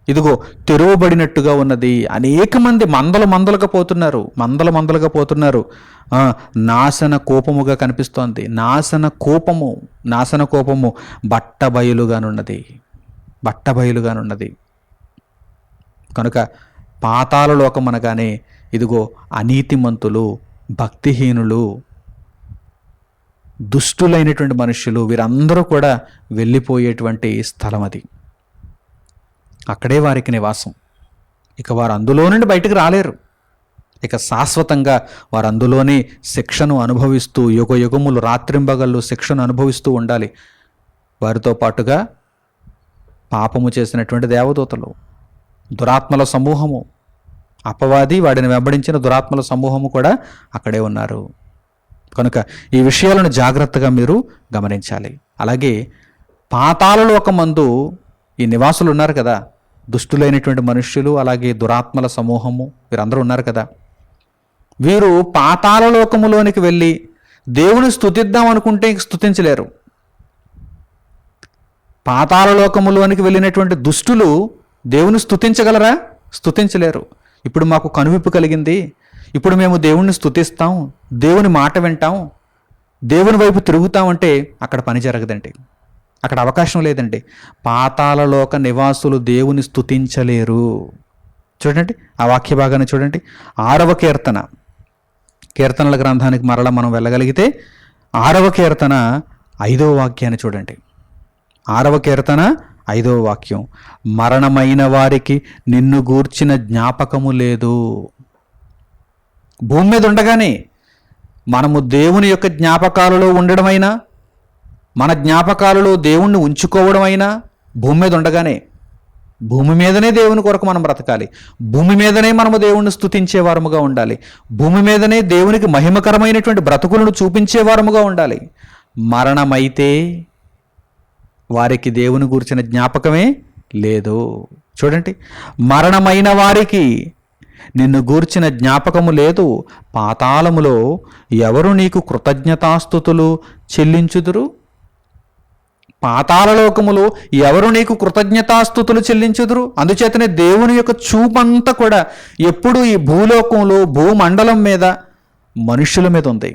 ఇదిగో తెరువబడినట్టుగా ఉన్నది. అనేక మంది మందలుగా పోతున్నారు. నాశన కోపముగా కనిపిస్తోంది. నాశన కోపము బట్టబయలుగానున్నది. కనుక పాతాళలోకం అనగానే ఇదిగో అనీతిమంతులు, భక్తిహీనులు, దుష్టులైనటువంటి మనుషులు, వీరందరూ కూడా వెళ్ళిపోయేటువంటి స్థలం అది. అక్కడే వారికి నివాసం. ఇక వారు అందులో నుండి బయటకు రాలేరు. ఇక శాశ్వతంగా వారు అందులోనే శిక్షను అనుభవిస్తూ, యుగములు రాత్రింబగళ్ళు శిక్షను అనుభవిస్తూ ఉండాలి. వారితో పాటుగా పాపము చేసినటువంటి దేవదూతలు, దురాత్మల సమూహము, అపవాది వాడిని వెంబడించిన దురాత్మల సమూహము కూడా అక్కడే ఉన్నారు. కనుక ఈ విషయాలను జాగ్రత్తగా మీరు గమనించాలి. అలాగే పాతాళలోకమందు ఈ నివాసులు ఉన్నారు కదా, దుష్టులైనటువంటి మనుష్యులు, అలాగే దురాత్మల సమూహము, వీరందరూ ఉన్నారు కదా. వీరు పాతాళలోకములోనికి వెళ్ళి దేవుని స్తుతిద్దాం అనుకుంటే ఇంక స్తుతించలేరు. పాతాళలోకములోనికి వెళ్ళినటువంటి దుష్టులు దేవుని స్తుతించగలరా? స్తుతించలేరు. ఇప్పుడు మాకు కనువిప్పు కలిగింది, ఇప్పుడు మేము దేవుణ్ణి స్తుతిస్తాం, దేవుని మాట వింటాం, దేవుని వైపు తిరుగుతామంటే అక్కడ పని జరగదండి. అక్కడ అవకాశం లేదండి. పాతాళలోక నివాసులు దేవుని స్తుతించలేరు. చూడండి ఆ వాక్య భాగాన్ని చూడండి. 6వ కీర్తనల గ్రంథానికి మరలా మనం వెళ్ళగలిగితే 6వ కీర్తన 5వ వాక్యాన్ని చూడండి. 6వ కీర్తన 5వ వాక్యం. మరణమైన వారికి నిన్ను గూర్చిన జ్ఞాపకము లేదు. భూమి మీద ఉండగానే మనము దేవుని యొక్క జ్ఞాపకాలలో ఉండడమైనా, మన జ్ఞాపకాలలో దేవుణ్ణి ఉంచుకోవడం అయినా భూమి మీద ఉండగానే భూమి మీదనే దేవుని కొరకు మనం బ్రతకాలి. భూమి మీదనే మనము దేవుణ్ణి స్తుతించే వారముగా ఉండాలి. భూమి మీదనే దేవునికి మహిమకరమైనటువంటి బ్రతుకులను చూపించే వారముగా ఉండాలి. మరణమైతే వారికి దేవుని గూర్చిన జ్ఞాపకమే లేదు. చూడండి, మరణమైన వారికి నిన్ను గూర్చిన జ్ఞాపకము లేదు. పాతాళములో ఎవరు నీకు కృతజ్ఞతాస్తుతులు చెల్లించుదురు? పాతాళలోకములో ఎవరు నీకు కృతజ్ఞతాస్తుతులు చెల్లించుదురు? అందుచేతనే దేవుని యొక్క చూపంతా కూడా ఎప్పుడు ఈ భూలోకంలో, భూమండలం మీద, మనుషుల మీద ఉంది.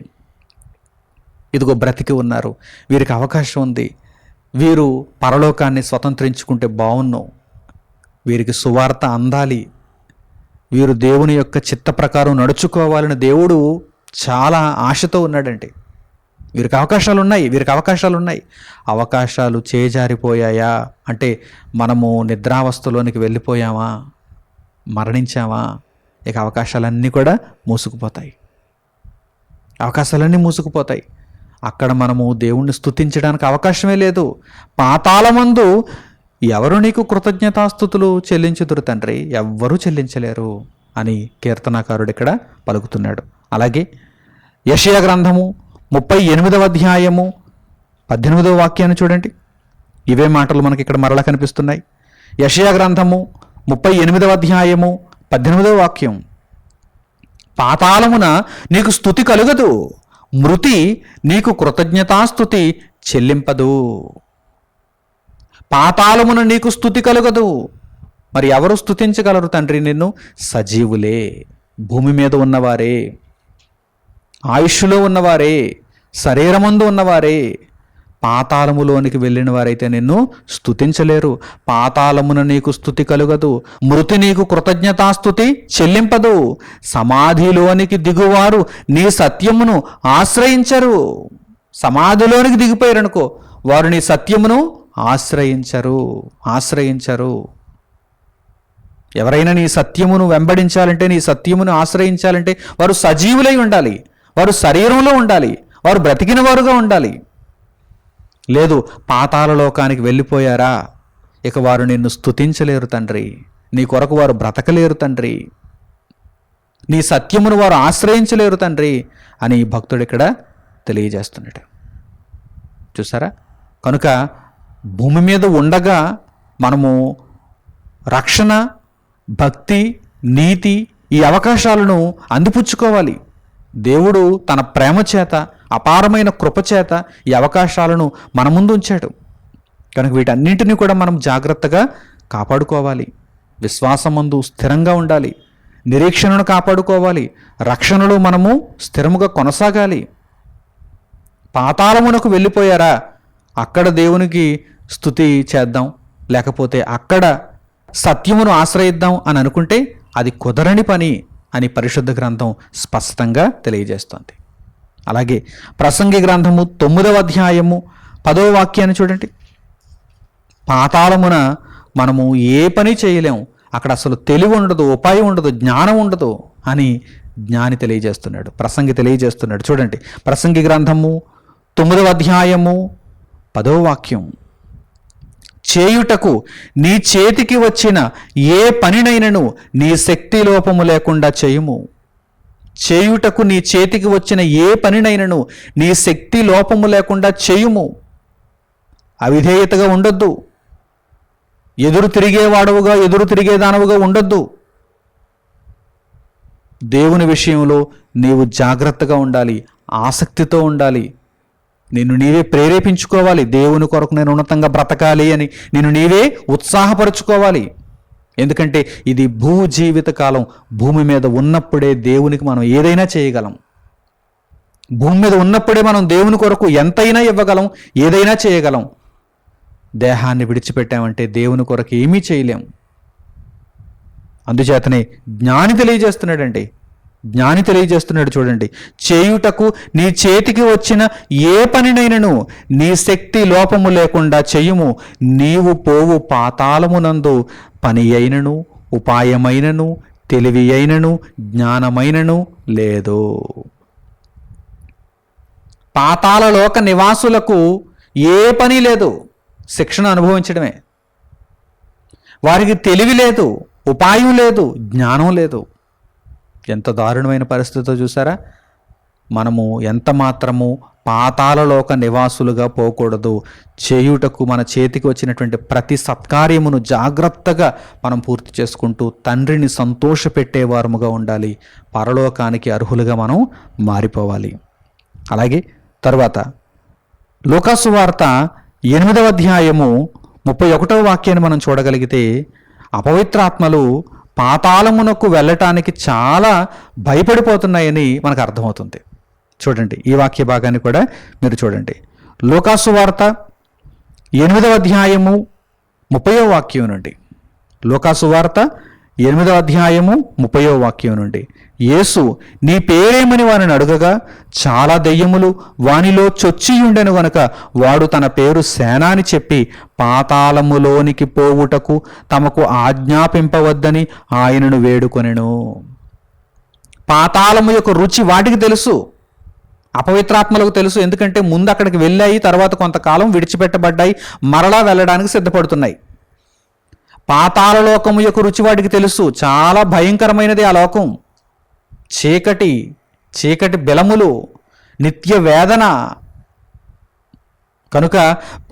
ఇదిగో బ్రతికి ఉన్నారు, వీరికి అవకాశం ఉంది, వీరు పరలోకాన్ని స్వతంత్రించుకుంటే బావున్ను, వీరికి సువార్త అందాలి, వీరు దేవుని యొక్క చిత్త ప్రకారం నడుచుకోవాలని దేవుడు చాలా ఆశతో ఉన్నాడండి. వీరికి అవకాశాలు ఉన్నాయి, వీరికి అవకాశాలు ఉన్నాయి. అవకాశాలు చేజారిపోయాయా అంటే మనము నిద్రావస్థలోనికి వెళ్ళిపోయామా, మరణించామా, ఇక అవకాశాలన్నీ కూడా మూసుకుపోతాయి. అవకాశాలన్నీ మూసుకుపోతాయి. అక్కడ మనము దేవుణ్ణి స్తుతించడానికి అవకాశమే లేదు. పాతాళమందు ఎవరు నీకు కృతజ్ఞతాస్తుతులు చెల్లించుదురు తండ్రి? ఎవ్వరూ చెల్లించలేరు అని కీర్తనాకారుడు ఇక్కడ పలుకుతున్నాడు. అలాగే యెషయా గ్రంథము 38వ అధ్యాయము 18వ వాక్యాన్ని చూడండి. ఇవే మాటలు మనకి ఇక్కడ మరలా కనిపిస్తున్నాయి. యెషయా గ్రంథము 38వ అధ్యాయము 18వ వాక్యం, పాతాళమున నీకు స్తుతి కలుగదు, మృతి నీకు కృతజ్ఞతాస్తుతి చెల్లింపదు. పాతాళమున నీకు స్తుతి కలుగదు. మరి ఎవరు స్తుతించగలరు తండ్రి నిన్ను? సజీవులే, భూమి మీద ఉన్నవారే, ఆయుష్లో ఉన్నవారే, శరీరమందు ఉన్నవారే. పాతాళములోనికి వెళ్ళిన వారైతే నిన్ను స్తుతించలేరు. పాతాళమున నీకు స్తుతి కలుగదు, మృతి నీకు కృతజ్ఞతాస్తుతి చెల్లింపదు. సమాధిలోనికి దిగువారు నీ సత్యమును ఆశ్రయించరు. సమాధిలోనికి దిగిపోయారనుకో, వారు నీ సత్యమును ఆశ్రయించరు. ఎవరైనా నీ సత్యమును వెంబడించాలంటే, నీ సత్యమును ఆశ్రయించాలంటే వారు సజీవులై ఉండాలి, వారు శరీరంలో ఉండాలి, వారు బ్రతికిన వారుగా ఉండాలి. లేదు, పాతాళ లోకానికి వెళ్ళిపోయారా, ఇక వారు నిన్ను స్తుతించలేరు తండ్రి, నీ కొరకు వారు బ్రతకలేరు తండ్రి, నీ సత్యమును వారు ఆశ్రయించలేరు తండ్రి అని భక్తుడు ఇక్కడ తెలియజేస్తున్నాడు. చూసారా? కనుక భూమి మీద ఉండగా మనము రక్షణ, భక్తి, నీతి ఈ అవకాశాలను అందిపుచ్చుకోవాలి. దేవుడు తన ప్రేమ చేత, అపారమైన కృపచేత ఈ అవకాశాలను మన ముందు ఉంచాడు. కనుక వీటన్నింటినీ కూడా మనం జాగ్రత్తగా కాపాడుకోవాలి. విశ్వాసమందు స్థిరంగా ఉండాలి, నిరీక్షణను కాపాడుకోవాలి, రక్షణలో మనము స్థిరముగా కొనసాగాలి. పాతాళమునకు వెళ్ళిపోయారా, అక్కడ దేవునికి స్తుతి చేద్దాం, లేకపోతే అక్కడ సత్యమును ఆశ్రయిద్దాం అని అనుకుంటే అది కుదరని పని అని పరిశుద్ధ గ్రంథం స్పష్టంగా తెలియజేస్తుంది. అలాగే ప్రసంగి గ్రంథము 9వ అధ్యాయము 10వ వాక్యాన్ని చూడండి. పాతాళమున మనము ఏ పని చేయలేము, అక్కడ అసలు తెలివి ఉండదు, ఉపాయం ఉండదు, జ్ఞానం ఉండదు అని జ్ఞాని తెలియజేస్తున్నాడు, ప్రసంగి తెలియజేస్తున్నాడు. చూడండి, ప్రసంగి గ్రంథము 9వ అధ్యాయము 10వ వాక్యం, చేయుటకు నీ చేతికి వచ్చిన ఏ పనినైనను నీ శక్తి లోపము లేకుండా చేయుము. చేయుటకు నీ చేతికి వచ్చిన ఏ పనినైనను నీ శక్తి లోపము లేకుండా చేయుము. అవిధేయతగా ఉండొద్దు, ఎదురు తిరిగేవాడవుగా, ఎదురు తిరిగేదానవుగా ఉండొద్దు. దేవుని విషయంలో నీవు జాగ్రత్తగా ఉండాలి, ఆసక్తితో ఉండాలి. నిన్ను నీవే ప్రేరేపించుకోవాలి, దేవుని కొరకు నేను ఉన్నతంగా బ్రతకాలి అని నిన్ను నీవే ఉత్సాహపరుచుకోవాలి. ఎందుకంటే ఇది జీవిత కాలం. భూమి మీద ఉన్నప్పుడే దేవునికి మనం ఏదైనా చేయగలం. భూమి మీద ఉన్నప్పుడే మనం దేవుని కొరకు ఎంతైనా ఇవ్వగలం, ఏదైనా చేయగలం. దేహాన్ని విడిచిపెట్టామంటే దేవుని కొరకు ఏమీ చేయలేం. అందుచేతనే జ్ఞాని తెలియజేస్తున్నాడండి, జ్ఞాని తెలియజేస్తున్నాడు. చూడండి, చేయుటకు నీ చేతికి వచ్చిన ఏ పనినైనను నీ శక్తి లోపము లేకుండా చెయ్యుము. నీవు పోవు పాతాళమునందు పని అయినను, ఉపాయమైనను, తెలివి అయినను, జ్ఞానమైనను లేదు. పాతాళలోక నివాసులకు ఏ పని లేదు, శిక్షణ అనుభవించడమే. వారికి తెలివి లేదు, ఉపాయం లేదు, జ్ఞానం లేదు. ఎంత దారుణమైన పరిస్థితితో చూసారా? మనము ఎంత మాత్రము పాతాళలోక నివాసులుగా పోకూడదు. చేయుటకు మన చేతికి వచ్చినటువంటి ప్రతి సత్కార్యమును జాగ్రత్తగా మనం పూర్తి చేసుకుంటూ తండ్రిని సంతోషపెట్టేవారముగా ఉండాలి. పరలోకానికి అర్హులుగా మనం మారిపోవాలి. అలాగే తర్వాత లూకాసు వార్త 8వ అధ్యాయము 31వ వాక్యాన్ని మనం చూడగలిగితే, అపవిత్రాత్మలు పాతాళమునకు వెళ్ళటానికి చాలా భయపడిపోతున్నాయని మనకు అర్థమవుతుంది. చూడండి, ఈ వాక్య భాగాన్ని కూడా మీరు చూడండి. లూకాసు వార్త 8వ అధ్యాయము 30వ వాక్యం నుండి. లూకాసు వార్త 8వ అధ్యాయము 30వ వాక్యం నుండి, యేసు నీ పేరేమని వారిని అడుగగా, చాలా దెయ్యములు వానిలో చొచ్చియుండెను గనుక వాడు తన పేరు సేన అని చెప్పి పాతాళములోనికి పోవుటకు తమకు ఆజ్ఞాపింపవద్దని ఆయనను వేడుకొనెను. పాతాళము యొక్క రుచి వాటికి తెలుసు, అపవిత్రాత్మలకు తెలుసు. ఎందుకంటే ముందు అక్కడికి వెళ్ళాయి, తర్వాత కొంతకాలం విడిచిపెట్టబడ్డాయి, మరలా వెళ్ళడానికి సిద్ధపడుతున్నాయి. పాతాళ లోకము యొక్క రుచి వాటికి తెలుసు. చాలా భయంకరమైనది ఆ లోకం. చీకటి, చీకటి బెలములు, నిత్య వేదన. కనుక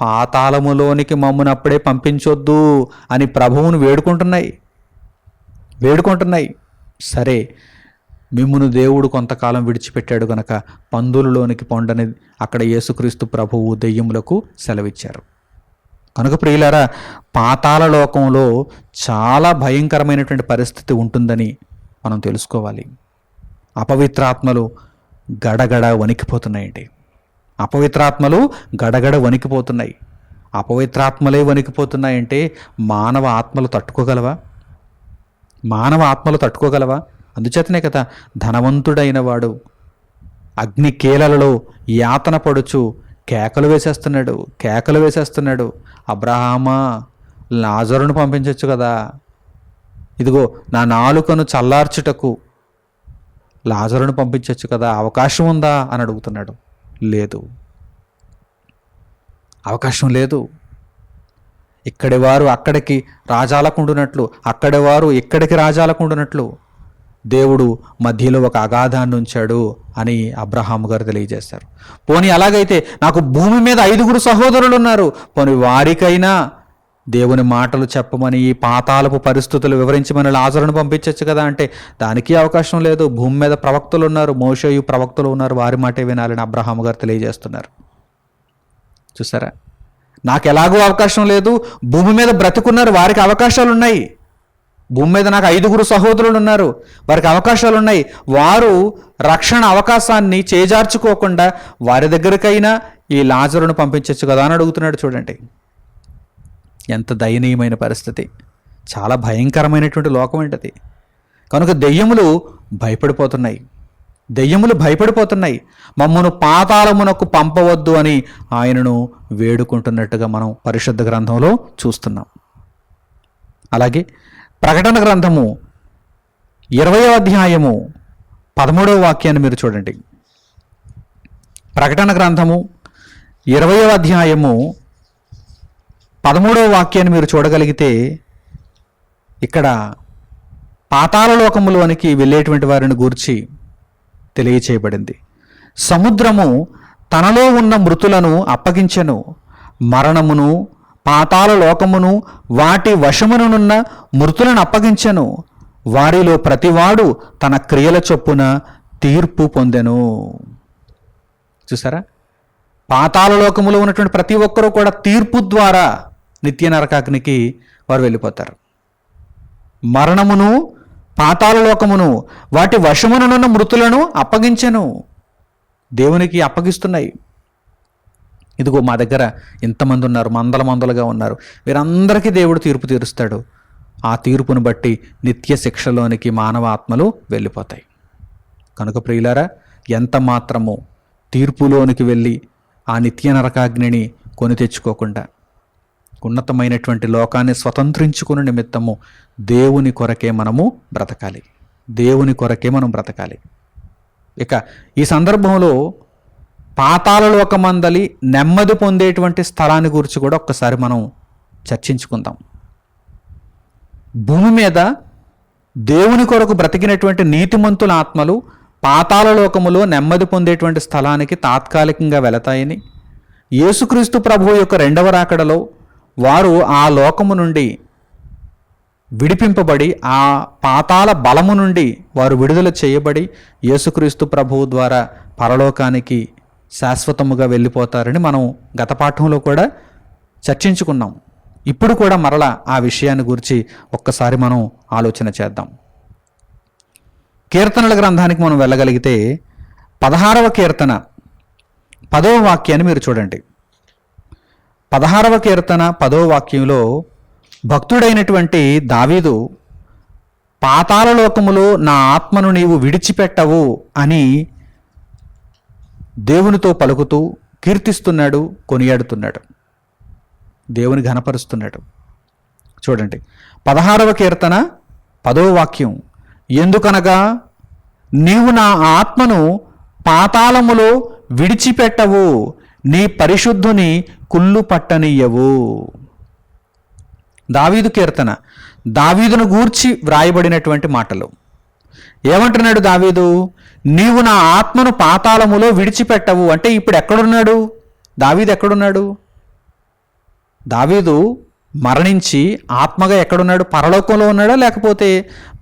పాతాళములోనికి మమ్మునప్పుడే పంపించొద్దు అని ప్రభువును వేడుకుంటున్నాయి. సరే, మిమ్మును దేవుడు కొంతకాలం విడిచిపెట్టాడు గనక పందులలోనికి పొండని అక్కడ యేసుక్రీస్తు ప్రభువు దెయ్యములకు సెలవిచ్చారు. కనుక ప్రియులారా, పాతాళ లోకంలో చాలా భయంకరమైనటువంటి పరిస్థితి ఉంటుందని మనం తెలుసుకోవాలి. అపవిత్రాత్మలు గడగడ వణికిపోతున్నాయండి. అపవిత్రాత్మలు గడగడ వణికిపోతున్నాయి. అపవిత్రాత్మలే వణికిపోతున్నాయంటే మానవ ఆత్మలు తట్టుకోగలవా? అందుచేతనే కదా ధనవంతుడైన వాడు అగ్ని కీలలలో యాతన పడుచు కేకలు వేసేస్తున్నాడు. అబ్రహామా, లాజరును పంపించవచ్చు కదా, ఇదిగో నా నాలుకను చల్లార్చుటకు లాజరును పంపించవచ్చు కదా, అవకాశం ఉందా అని అడుగుతున్నాడు. అవకాశం లేదు. ఇక్కడి వారు అక్కడికి రాజాలకుండునట్లు, అక్కడి వారు ఇక్కడికి రాజాలకుండునట్లు దేవుడు మధ్యలో ఒక అగాధాన్ని ఉంచాడు అని అబ్రహాము గారు తెలియజేశారు. పోనీ అలాగైతే నాకు భూమి మీద 5 సహోదరులు ఉన్నారు, పోనీ వారికైనా దేవుని మాటలు చెప్పమని, ఈ పాతాళపు పరిస్థితులు వివరించమని లాజరును పంపించవచ్చు కదా అంటే దానికి అవకాశం లేదు. భూమి మీద ప్రవక్తలు ఉన్నారు, మోషేయు ప్రవక్తలు ఉన్నారు, వారి మాటే వినాలని అబ్రహాము గారు తెలియజేస్తున్నారు. చూసారా? నాకు ఎలాగో అవకాశం లేదు, భూమి మీద బ్రతుకున్నారు, వారికి అవకాశాలు ఉన్నాయి. భూమి మీద నాకు 5 సహోదరులు ఉన్నారు, వారికి అవకాశాలు ఉన్నాయి. వారు రక్షణ అవకాశాన్ని చేజార్చుకోకుండా వారి దగ్గరకైనా ఈ లాజరును పంపించవచ్చు కదా అని అడుగుతున్నాడు. చూడండి, ఎంత దయనీయమైన పరిస్థితి. చాలా భయంకరమైనటువంటి లోకం ఏంటది. కనుక దెయ్యములు భయపడిపోతున్నాయి. మమ్మను పాతాళమునకు పంపవద్దు అని ఆయనను వేడుకుంటున్నట్టుగా మనం పరిశుద్ధ గ్రంథంలో చూస్తున్నాం. అలాగే ప్రకటన గ్రంథము 20వ అధ్యాయము 13వ వాక్యాన్ని మీరు చూడండి. ప్రకటన గ్రంథము 20వ అధ్యాయము 13వ వాక్యాన్ని మీరు చూడగలిగితే ఇక్కడ పాతాళ లోకములోనికి వెళ్ళేటువంటి వారిని గూర్చి తెలియచేయబడింది. సముద్రము తనలో ఉన్న మృతులను అప్పగించెను, మరణమును పాతాళ లోకమును వాటి వశమునున్న మృతులను అప్పగించెను, వారిలో ప్రతివాడు తన క్రియల చొప్పున తీర్పు పొందెను. చూసారా? పాతాళ లోకములో ఉన్నటువంటి ప్రతి ఒక్కరూ కూడా తీర్పు ద్వారా నిత్య నరకాగ్నికి వారు వెళ్ళిపోతారు. మరణమును పాతాళ లోకమును వాటి వశమునున్న మృతులను అప్పగించెను, దేవునికి అప్పగిస్తున్నాయి. ఇదిగో మా దగ్గర ఇంతమంది ఉన్నారు, మందలుగా ఉన్నారు, వీరందరికీ దేవుడు తీర్పు తీరుస్తాడు. ఆ తీర్పును బట్టి నిత్య శిక్షలోనికి మానవ ఆత్మలు వెళ్ళిపోతాయి. కనుక ప్రియులారా, ఎంత మాత్రము తీర్పులోనికి వెళ్ళి ఆ నిత్య నరకాగ్నిని కొని తెచ్చుకోకుండా ఉన్నతమైనటువంటి లోకాన్ని స్వతంత్రించుకునే నిమిత్తము దేవుని కొరకే మనము బ్రతకాలి. ఇక ఈ సందర్భంలో పాతాళ లోకమందలి నెమ్మది పొందేటువంటి స్థలాన్ని గురించి కూడా ఒక్కసారి మనం చర్చించుకుందాం. భూమి మీద దేవుని కొరకు బ్రతికినటువంటి నీతిమంతుల ఆత్మలు పాతాళ లోకములో నెమ్మది పొందేటువంటి స్థలానికి తాత్కాలికంగా వెళతాయని, యేసుక్రీస్తు ప్రభువు యొక్క రెండవ రాకడలో వారు ఆ లోకము నుండి విడిపింపబడి, ఆ పాతాళ బలము నుండి వారు విడుదల చేయబడి యేసుక్రీస్తు ప్రభువు ద్వారా పరలోకానికి శాశ్వతముగా వెళ్ళిపోతారని మనం గత పాఠంలో కూడా చర్చించుకున్నాం. ఇప్పుడు కూడా మరలా ఆ విషయాన్ని గురించి ఒక్కసారి మనం ఆలోచన చేద్దాం. కీర్తనల గ్రంథానికి మనం వెళ్ళగలిగితే 16వ కీర్తన 10వ వాక్యాన్ని మీరు చూడండి. 16వ కీర్తన 10వ వాక్యంలో భక్తుడైనటువంటి దావీదు పాతాళ లోకములో నా ఆత్మను నీవు విడిచిపెట్టవు అని దేవునితో పలుకుతూ కీర్తిస్తున్నాడు, కొనియాడుతున్నాడు, దేవుని ఘనపరుస్తున్నాడు. చూడండి 16వ కీర్తన 10వ వాక్యం, ఎందుకనగా నీవు నా ఆత్మను పాతాళములో విడిచిపెట్టవు, నీ పరిశుద్ధుని కుళ్ళు పట్టనీయవు. దావీదు కీర్తన, దావీదును గూర్చి వ్రాయబడినటువంటి మాటలు. ఏమంటున్నాడు దావీదు? నీవు నా ఆత్మను పాతాళములో విడిచిపెట్టవు అంటే ఇప్పుడు ఎక్కడున్నాడు దావీదు? ఎక్కడున్నాడు దావీదు? మరణించి ఆత్మగా ఎక్కడున్నాడు? పరలోకంలో ఉన్నాడా, లేకపోతే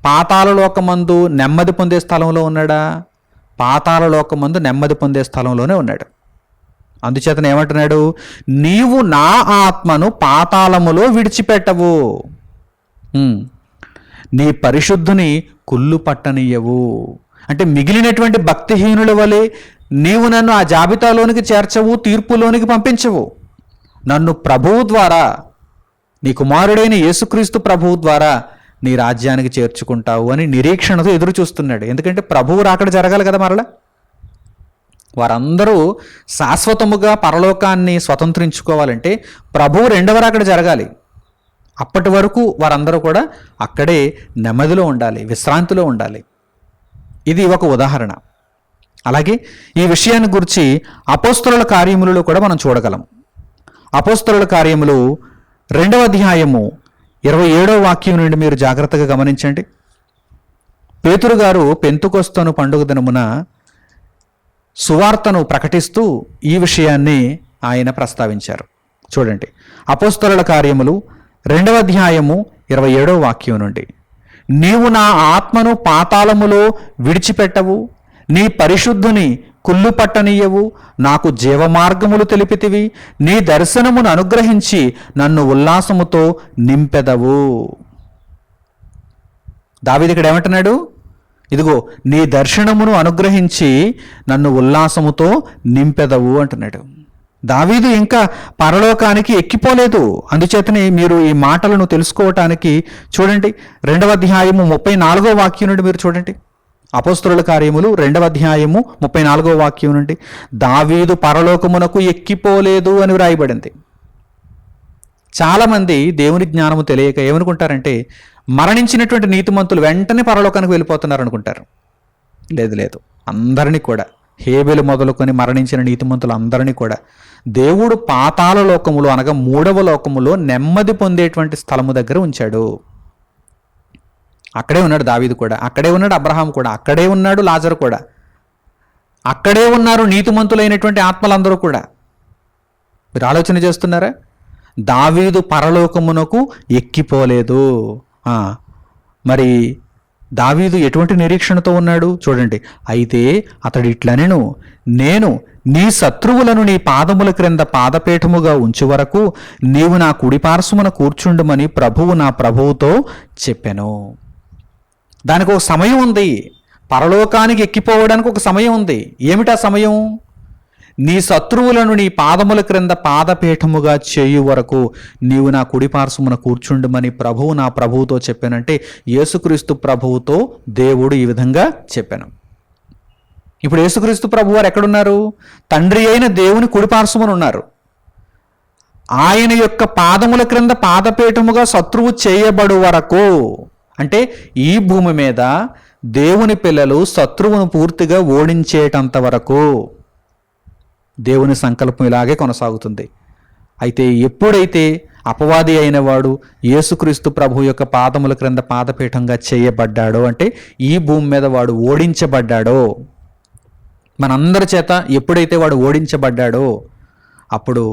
పాతాళ లోకమందు నెమ్మది పొందే స్థలంలో ఉన్నాడా? పాతాళ లోకమందు నెమ్మది పొందే స్థలంలోనే ఉన్నాడు. అందుచేతను ఏమంటున్నాడు? నీవు నా ఆత్మను పాతాళములో విడిచిపెట్టవు, నీ పరిశుద్ధుని కుళ్ళు పట్టనీయవు. అంటే మిగిలినటువంటి భక్తిహీనుల వలె నీవు నన్ను ఆ జాబితాలోనికి చేర్చవు, తీర్పులోనికి పంపించవు. నన్ను ప్రభువు ద్వారా, నీ కుమారుడైన యేసుక్రీస్తు ప్రభువు ద్వారా నీ రాజ్యానికి చేర్చుకుంటావు అని నిరీక్షణతో ఎదురు చూస్తున్నాడు. ఎందుకంటే ప్రభువు రాకడ జరగాలి కదా మరలా. వారందరూ శాశ్వతముగా పరలోకాన్ని స్వతంత్రించుకోవాలంటే ప్రభువు రెండవ రాకడ జరగాలి. అప్పటి వరకు వారందరూ కూడా అక్కడే నెమ్మదిలో ఉండాలి, విశ్రాంతిలో ఉండాలి. ఇది ఒక ఉదాహరణ. అలాగే ఈ విషయాన్ని గురించి అపోస్తలుల కార్యములలో కూడా మనం చూడగలం. అపోస్తలుల కార్యములు 2వ అధ్యాయము 27వ వాక్యం నుండి మీరు జాగ్రత్తగా గమనించండి. పేతురు గారు పెంతుకొస్తను పండుగ దినమున సువార్తను ప్రకటిస్తూ ఈ విషయాన్ని ఆయన ప్రస్తావించారు. చూడండి అపోస్తలుల కార్యములు 2వ అధ్యాయము 27వ వాక్యం నుండి, నీవు నా ఆత్మను పాతాళములో విడిచిపెట్టవు, నీ పరిశుద్ధుని కుళ్ళు పట్టనీయవు, నాకు జీవమార్గములు తెలిపితివి, నీ దర్శనమును అనుగ్రహించి నన్ను ఉల్లాసముతో నింపెదవు. దావీదు ఇక్కడ ఏమంటున్నాడు? ఇదిగో నీ దర్శనమును అనుగ్రహించి నన్ను ఉల్లాసముతో నింపెదవు అంటున్నాడు. దావీదు ఇంకా పరలోకానికి ఎక్కిపోలేదు. అందుచేతనే మీరు ఈ మాటలను తెలుసుకోవటానికి చూడండి 2వ అధ్యాయము 34వ వాక్యం నుండి మీరు చూడండి. అపోస్తలుల కార్యములు 2వ అధ్యాయము 34వ వాక్యం నుండి, దావీదు పరలోకమునకు ఎక్కిపోలేదు అని వ్రాయబడింది. చాలామంది దేవుని జ్ఞానము తెలియక ఏమనుకుంటారంటే మరణించినటువంటి నీతిమంతులు వెంటనే పరలోకానికి వెళ్ళిపోతున్నారు అనుకుంటారు. లేదు లేదు, అందరినీ కూడా, హేబెలు మొదలుకొని మరణించిన నీతిమంతులు అందరినీ కూడా దేవుడు పాతాళ లోకములో అనగా 3వ లోకములో నెమ్మది పొందేటువంటి స్థలము దగ్గర ఉంచాడు. అక్కడే ఉన్నాడు దావీదు కూడా, అక్కడే ఉన్నాడు అబ్రహాం కూడా, అక్కడే ఉన్నాడు లాజరు కూడా, అక్కడే ఉన్నారు నీతిమంతులైనటువంటి ఆత్మలందరూ కూడా. మీరు ఆలోచన చేస్తున్నారా? దావీదు పరలోకమునకు ఎక్కిపోలేదు. మరి దావీదు ఎటువంటి నిరీక్షణతో ఉన్నాడు చూడండి. అయితే అతడు ఇట్లనెను, నేను నీ శత్రువులను నీ పాదముల క్రింద పాదపీఠముగా ఉంచు వరకు నీవు నా కుడిపార్శ్వమున కూర్చుండమని ప్రభువు నా ప్రభువుతో చెప్పెను. దానికి ఒక సమయం ఉంది. పరలోకానికి ఎక్కిపోవడానికి ఒక సమయం ఉంది. ఏమిటా సమయం? నీ శత్రువులను నీ పాదముల క్రింద పాదపీఠముగా చేయు వరకు నీవు నా కుడిపార్శ్వమున కూర్చుండమని ప్రభువు నా ప్రభువుతో చెప్పానంటే యేసుక్రీస్తు ప్రభువుతో దేవుడు ఈ విధంగా చెప్పాను. ఇప్పుడు యేసుక్రీస్తు ప్రభు వారు ఎక్కడున్నారు? తండ్రి అయిన దేవుని కుడిపార్శ్వమున ఉన్నారు. ఆయన యొక్క పాదముల క్రింద పాదపీఠముగా శత్రువు చేయబడు వరకు, అంటే ఈ భూమి మీద దేవుని పిల్లలు శత్రువును పూర్తిగా ఓడించేటంత వరకు దేవుని సంకల్పం ఇలాగే కొనసాగుతుంది. అయితే ఎప్పుడైతే అపవాది అయిన వాడు యేసుక్రీస్తు ప్రభు యొక్క పాదముల క్రింద పాదపీఠంగా చేయబడ్డాడో, అంటే ఈ భూమి మీద వాడు ఓడించబడ్డాడో, మనందరి చేత ఎప్పుడైతే వాడు ఓడించబడ్డాడో అప్పుడు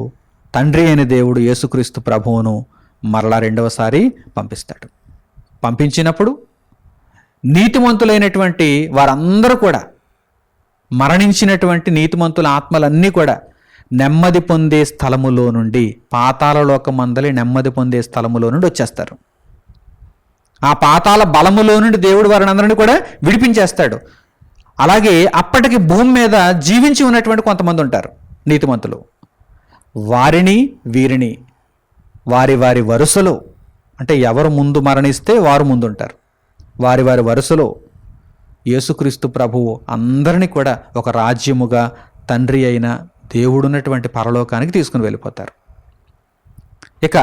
తండ్రి అయిన దేవుడు యేసుక్రీస్తు ప్రభువును మరలా రెండవసారి పంపిస్తాడు. పంపించినప్పుడు నీతిమంతులైనటువంటి వారందరూ కూడా, మరణించినటువంటి నీతిమంతుల ఆత్మలన్నీ కూడా నెమ్మది పొందే స్థలములో నుండి, పాతాళ లోకమందలి నెమ్మది పొందే స్థలములో నుండి వచ్చేస్తారు. ఆ పాతాళ బలములో నుండి దేవుడు వారిని అందరినీ కూడా విడిపించేస్తాడు. అలాగే అప్పటికి భూమి మీద జీవించి ఉన్నటువంటి కొంతమంది ఉంటారు నీతిమంతులు. వారిని వీరిని వారి వారి వరుసలో, అంటే ఎవరు ముందు మరణిస్తే వారు ముందుంటారు, వారి వారి వరుసలో యేసుక్రీస్తు ప్రభువు అందరినీ కూడా ఒక రాజ్యముగా తండ్రి అయిన దేవుడున్నటువంటి పరలోకానికి తీసుకుని వెళ్ళిపోతారు. ఇక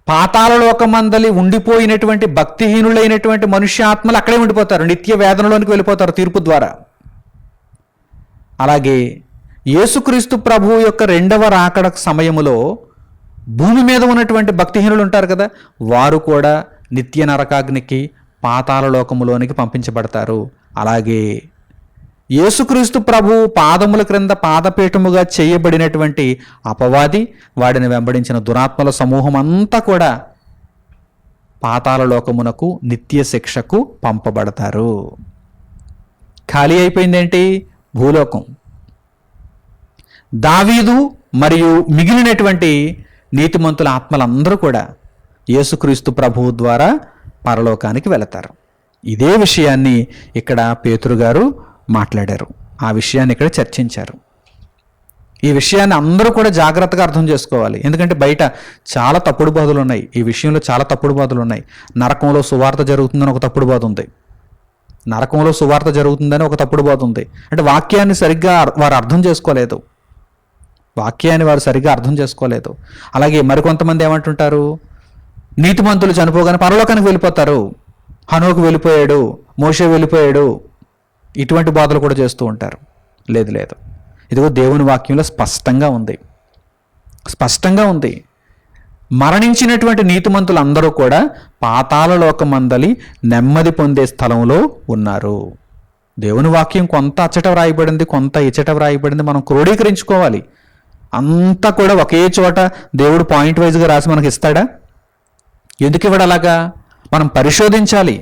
పాతాళ లోకమందలి ఉండిపోయినటువంటి భక్తిహీనులైనటువంటి మనుష్యాత్మలు అక్కడే ఉండిపోతారు, నిత్య వేదనలోనికి వెళ్ళిపోతారు తీర్పు ద్వారా. అలాగే యేసుక్రీస్తు ప్రభువు యొక్క రెండవ రాకడ సమయములో భూమి మీద ఉన్నటువంటి భక్తిహీనులు ఉంటారు కదా, వారు కూడా నిత్య నరకాగ్నికి పాతాళ లోకములోనికి పంపించబడతారు. అలాగే యేసుక్రీస్తు ప్రభు పాదముల క్రింద పాదపీఠముగా చేయబడినటువంటి అపవాది, వాడిని వెంబడించిన దురాత్మల సమూహం అంతా కూడా పాతాళ లోకమునకు నిత్య శిక్షకు పంపబడతారు. ఖాళీ అయిపోయిందేంటి? భూలోకం. దావీదు మరియు మిగిలినటువంటి నీతిమంతుల ఆత్మలందరూ కూడా యేసుక్రీస్తు ప్రభువు ద్వారా పరలోకానికి వెళతారు. ఇదే విషయాన్ని ఇక్కడ పేతురు గారు మాట్లాడారు, ఆ విషయాన్ని ఇక్కడ చర్చించారు. ఈ విషయాన్ని అందరూ కూడా జాగ్రత్తగా అర్థం చేసుకోవాలి. ఎందుకంటే బయట చాలా తప్పుడు బోధలు ఉన్నాయి, ఈ విషయంలో చాలా తప్పుడు బోధలు ఉన్నాయి. నరకంలో సువార్త జరుగుతుందని ఒక తప్పుడు బోధ ఉంది, నరకంలో సువార్త జరుగుతుందని ఒక తప్పుడు బోధ ఉంది. అంటే వాక్యాన్ని సరిగ్గా వారు అర్థం చేసుకోలేదు, వాక్యాన్ని వారు సరిగ్గా అర్థం చేసుకోలేదు. అలాగే మరికొంతమంది ఏమంటుంటారు, నీతిమంతులు చనిపోగానే పరలోకానికి వెళ్ళిపోతారు, హనోకు వెళ్ళిపోయాడు, మోషే వెళ్ళిపోయాడు, ఇటువంటి బోధలు కూడా చేస్తూ ఉంటారు. లేదు లేదు, ఇదిగో దేవుని వాక్యంలో స్పష్టంగా ఉంది, స్పష్టంగా ఉంది. మరణించినటువంటి నీతిమంతులు అందరూ కూడా పాతాళ లోకమందలి నెమ్మది పొందే స్థలంలో ఉన్నారు. దేవుని వాక్యం కొంత అచ్చట వ్రాయబడింది, కొంత ఇచ్చట వ్రాయబడింది, మనం క్రోడీకరించుకోవాలి. అంతా కూడా ఒకే చోట దేవుడు పాయింట్ వైజ్గా రాసి మనకి ఇస్తాడా? ఎందుకు ఇవ్వడు అలాగా? మనం పరిశోధించాలి,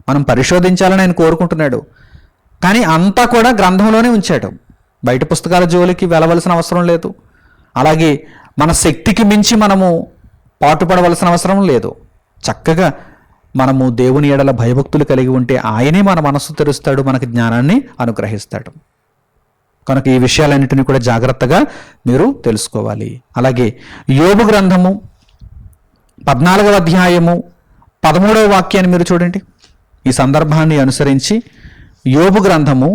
మనం పరిశోధించాలని ఆయన కోరుకుంటున్నాడు. కానీ అంతా కూడా గ్రంథంలోనే ఉంచాడు, బయట పుస్తకాల జోలికి వెళ్ళవలసిన అవసరం లేదు. అలాగే మన శక్తికి మించి మనము పాటుపడవలసిన అవసరం లేదు. చక్కగా మనము దేవుని ఎడల భయభక్తులు కలిగి ఉంటే ఆయనే మన మనస్సు తెరుస్తాడు, మనకి జ్ఞానాన్ని అనుగ్రహిస్తాడు. కనుక ఈ విషయాలన్నింటినీ కూడా జాగ్రత్తగా మీరు తెలుసుకోవాలి. అలాగే యోబు గ్రంథము 14వ అధ్యాయము 13వ వాక్యాన్ని మీరు చూడండి. ఈ సందర్భాన్ని అనుసరించి యోబు గ్రంథము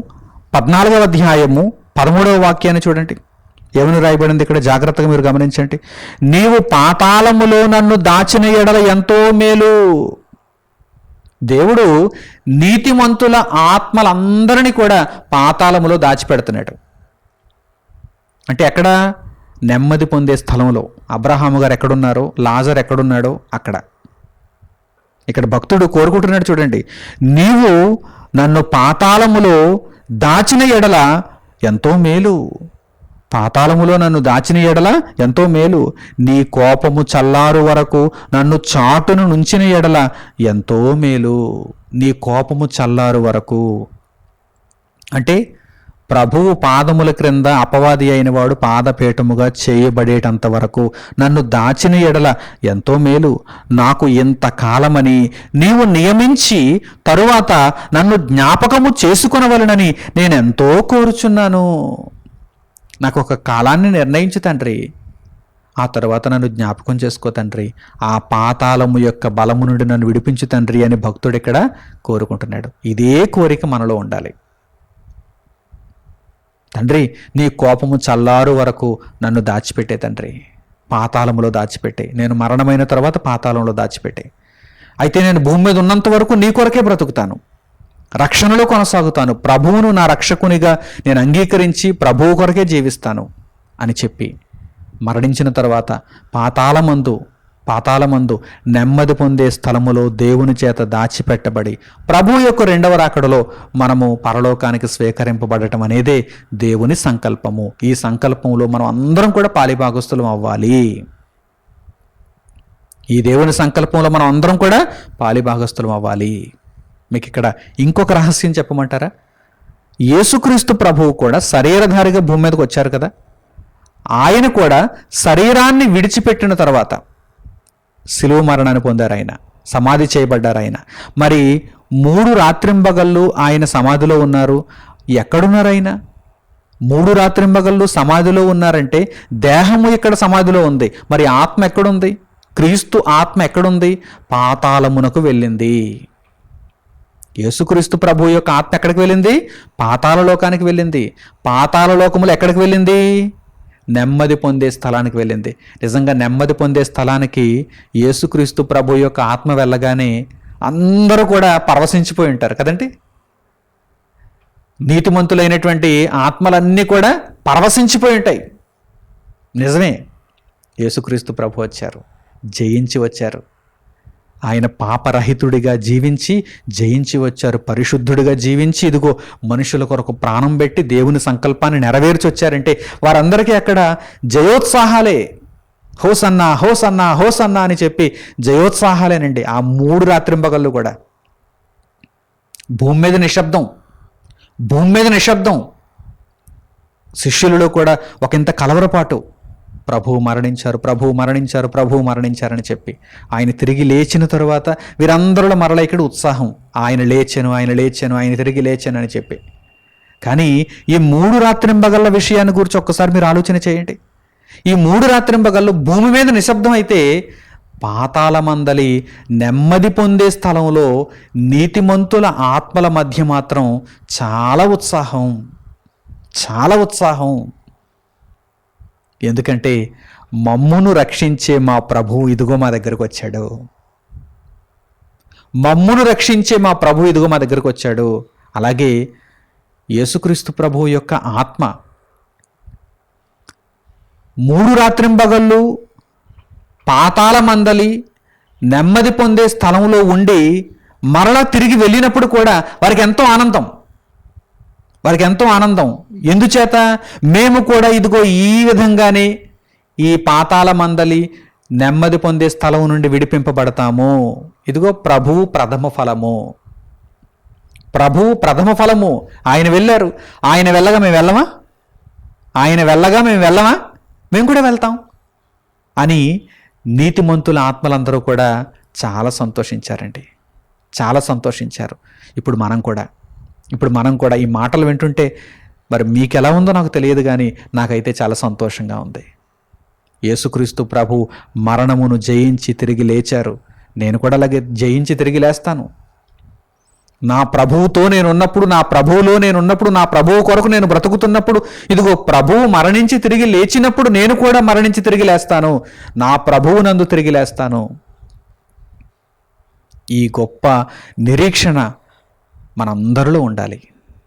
14వ అధ్యాయము 13వ వాక్యాన్ని చూడండి. ఏమని రాయబడింది ఇక్కడ? జాగ్రత్తగా మీరు గమనించండి. నీవు పాతాళములో నన్ను దాచిన ఎడల ఎంతో మేలు. దేవుడు నీతిమంతుల ఆత్మలందరినీ కూడా పాతాళములో దాచిపెడుతున్నాడు. అంటే ఎక్కడ? నెమ్మది పొందే స్థలంలో. అబ్రహాము గారు ఎక్కడున్నారో, లాజర్ ఎక్కడున్నాడో అక్కడ. ఇక్కడ భక్తుడు కోరుకుంటున్నాడు చూడండి, నీవు నన్ను పాతాళములో దాచిన ఎడల ఎంతో మేలు. పాతాళములో నన్ను దాచిన ఎడల ఎంతో మేలు. నీ కోపము చల్లారు వరకు నన్ను చాటును నుంచిన ఎడల ఎంతో మేలు. నీ కోపము చల్లారు వరకు అంటే ప్రభువు పాదముల క్రింద అపవాది అయిన వాడు పాదపీఠముగా చేయబడేటంత వరకు నన్ను దాచిన ఎడల ఎంతో మేలు. నాకు ఇంత కాలమని నీవు నియమించి తరువాత నన్ను జ్ఞాపకము చేసుకొనవలనని నేనెంతో కోరుచున్నాను. నాకు ఒక కాలాన్ని నిర్ణయించు తండ్రి, ఆ తర్వాత నన్ను జ్ఞాపకం చేసుకో తండ్రి, ఆ పాతాళము యొక్క బలము నుండి నన్ను విడిపించు తండ్రి అని భక్తుడు ఇక్కడ కోరుకుంటున్నాడు. ఇదే కోరిక మనలో ఉండాలి. తండ్రి, నీ కోపము చల్లారు వరకు నన్ను దాచిపెట్టే తండ్రి, పాతాళములో దాచిపెట్టే. నేను మరణమైన తర్వాత పాతాళంలో దాచిపెట్టే. అయితే నేను భూమి మీద ఉన్నంత వరకు నీ కొరకే బ్రతుకుతాను, రక్షణలో కొనసాగుతాను, ప్రభువును నా రక్షకునిగా నేను అంగీకరించి ప్రభువు కొరకే జీవిస్తాను అని చెప్పి మరణించిన తర్వాత పాతాళమందు నెమ్మది పొందే స్థలములో దేవుని చేత దాచిపెట్టబడి ప్రభు యొక్క రెండవ రాకడలో మనము పరలోకానికి స్వీకరింపబడటం అనేదే దేవుని సంకల్పము. ఈ సంకల్పంలో మనం అందరం కూడా పాలిభాగస్తులం అవ్వాలి. ఈ దేవుని సంకల్పంలో మనం అందరం కూడా పాలిభాగస్తులం అవ్వాలి. మీకు ఇక్కడ ఇంకొక రహస్యం చెప్పమంటారా? యేసుక్రీస్తు ప్రభువు కూడా శరీరధారిగా భూమి మీదకి వచ్చారు కదా. ఆయన కూడా శరీరాన్ని విడిచిపెట్టిన తర్వాత శిలువ మరణాన్ని పొందారు, ఆయన సమాధి చేయబడ్డారు. ఆయన మరి 3 రాత్రింబగళ్ళు ఆయన సమాధిలో ఉన్నారు. ఎక్కడున్నారు ఆయన? 3 రాత్రింబగళ్ళు సమాధిలో ఉన్నారంటే దేహము ఇక్కడ సమాధిలో ఉంది, మరి ఆత్మ ఎక్కడుంది? క్రీస్తు ఆత్మ ఎక్కడుంది? పాతాళమునకు వెళ్ళింది. యేసుక్రీస్తు ప్రభు యొక్క ఆత్మ ఎక్కడికి వెళ్ళింది? పాతాళలోకానికి వెళ్ళింది. పాతాళలోకములు ఎక్కడికి వెళ్ళింది? నెమ్మది పొందే స్థలానికి వెళ్ళింది. నిజంగా నెమ్మది పొందే స్థలానికి యేసుక్రీస్తు ప్రభు యొక్క ఆత్మ వెళ్ళగానే అందరూ కూడా పరవశించిపోయి ఉంటారు కదండి. నీతిమంతులైనటువంటి ఆత్మలన్నీ కూడా పరవశించిపోయి ఉంటాయి. నిజమే, యేసుక్రీస్తు ప్రభు వచ్చారు, జయించి వచ్చారు. ఆయన పాపరహితుడిగా జీవించి జయించి వచ్చారు. పరిశుద్ధుడిగా జీవించి ఇదిగో మనుషుల కొరకు ప్రాణం పెట్టి దేవుని సంకల్పాన్ని నెరవేర్చి వచ్చారంటే వారందరికీ అక్కడ జయోత్సాహాలే. హోసన్నా హోసన్నా హోసన్నా అని చెప్పి జయోత్సాహాలేనండి. ఆ 3 రాత్రింబగళ్ళు కూడా భూమి మీద నిశ్శబ్దం. శిష్యులలో కూడా ఒకంత కలవరపాటు. ప్రభువు మరణించారని చెప్పి ఆయన తిరిగి లేచిన తరువాత వీరందరిలో మరలా ఇక్కడ ఉత్సాహం. ఆయన తిరిగి లేచాను అని చెప్పి. కానీ ఈ 3 రాత్రింబగళ్ళ విషయాన్ని గురించి ఒక్కసారి మీరు ఆలోచన చేయండి. ఈ 3 రాత్రింబగళ్ళు భూమి మీద నిశ్శబ్దం అయితే పాతాళమందలి నెమ్మది పొందే స్థలంలో నీతిమంతుల ఆత్మల మధ్య మాత్రం చాలా ఉత్సాహం. ఎందుకంటే మమ్మును రక్షించే మా ప్రభువు ఇదిగో మా దగ్గరకు వచ్చాడు. అలాగే యేసుక్రీస్తు ప్రభువు యొక్క ఆత్మ 3 రాత్రింబగళ్ళు పాతాళమందలి నెమ్మది పొందే స్థలంలో ఉండి మరలా తిరిగి వెళ్ళినప్పుడు కూడా వారికి ఎంతో ఆనందం. ఎందుచేత? మేము కూడా ఇదిగో ఈ విధంగానే ఈ పాతాళమందలి నెమ్మది పొందే స్థలం నుండి విడిపింపబడతాము. ఇదిగో ప్రభువు ప్రథమ ఫలము. ఆయన వెళ్ళారు. ఆయన వెళ్ళగా మేము వెళ్ళమా? మేము కూడా వెళ్తాం అని నీతిమంతుల ఆత్మలందరూ కూడా చాలా సంతోషించారండి. ఇప్పుడు మనం కూడా ఈ మాటలు వింటుంటే మరి మీకు ఎలా ఉందో నాకు తెలియదు, కానీ నాకైతే చాలా సంతోషంగా ఉంది. యేసుక్రీస్తు ప్రభు మరణమును జయించి తిరిగి లేచారు. నేను కూడా అలాగే జయించి తిరిగి లేస్తాను. నా ప్రభువులో నేనున్నప్పుడు, నా ప్రభువు కొరకు నేను బ్రతుకుతున్నప్పుడు, ఇదిగో ప్రభువు మరణించి తిరిగి లేచినప్పుడు నేను కూడా మరణించి తిరిగి లేస్తాను. నా ప్రభువు నందు తిరిగి లేస్తాను. ఈ గొప్ప నిరీక్షణ మనందరిలో ఉండాలి.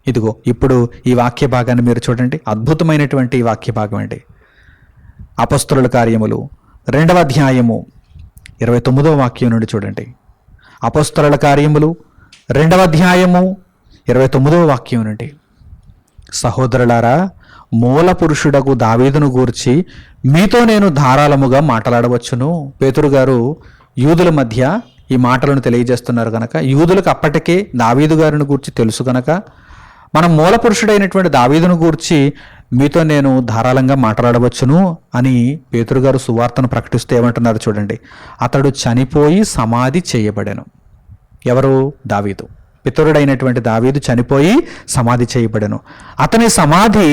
ఇదిగో ఇప్పుడు ఈ వాక్య భాగాన్ని మీరు చూడండి. అద్భుతమైనటువంటి ఈ వాక్య భాగం అండి. అపొస్తలుల కార్యములు 2వ అధ్యాయము 29వ వాక్యం నుండి చూడండి. అపొస్తలుల కార్యములు 2వ అధ్యాయము 29వ వాక్యం నుండి. సహోదరులారా, మూల పురుషుడగు దావీదును గూర్చి మీతో నేను ధారాళముగా మాట్లాడవచ్చును. పేతురు గారు యూదుల మధ్య ఈ మాటలను తెలియజేస్తున్నారు కనుక, యూదులకు అప్పటికే దావీదు గారిని గూర్చి తెలుసు కనుక, మనం మూల పురుషుడైనటువంటి దావీదును గూర్చి మీతో నేను ధారాళంగా మాట్లాడవచ్చును అని పేతురు గారు సువార్తను ప్రకటిస్తూ ఏమంటున్నారు చూడండి. అతడు చనిపోయి సమాధి చేయబడెను. ఎవరు? దావీదు. పితరుడైనటువంటి దావీదు చనిపోయి సమాధి చేయబడెను. అతని సమాధి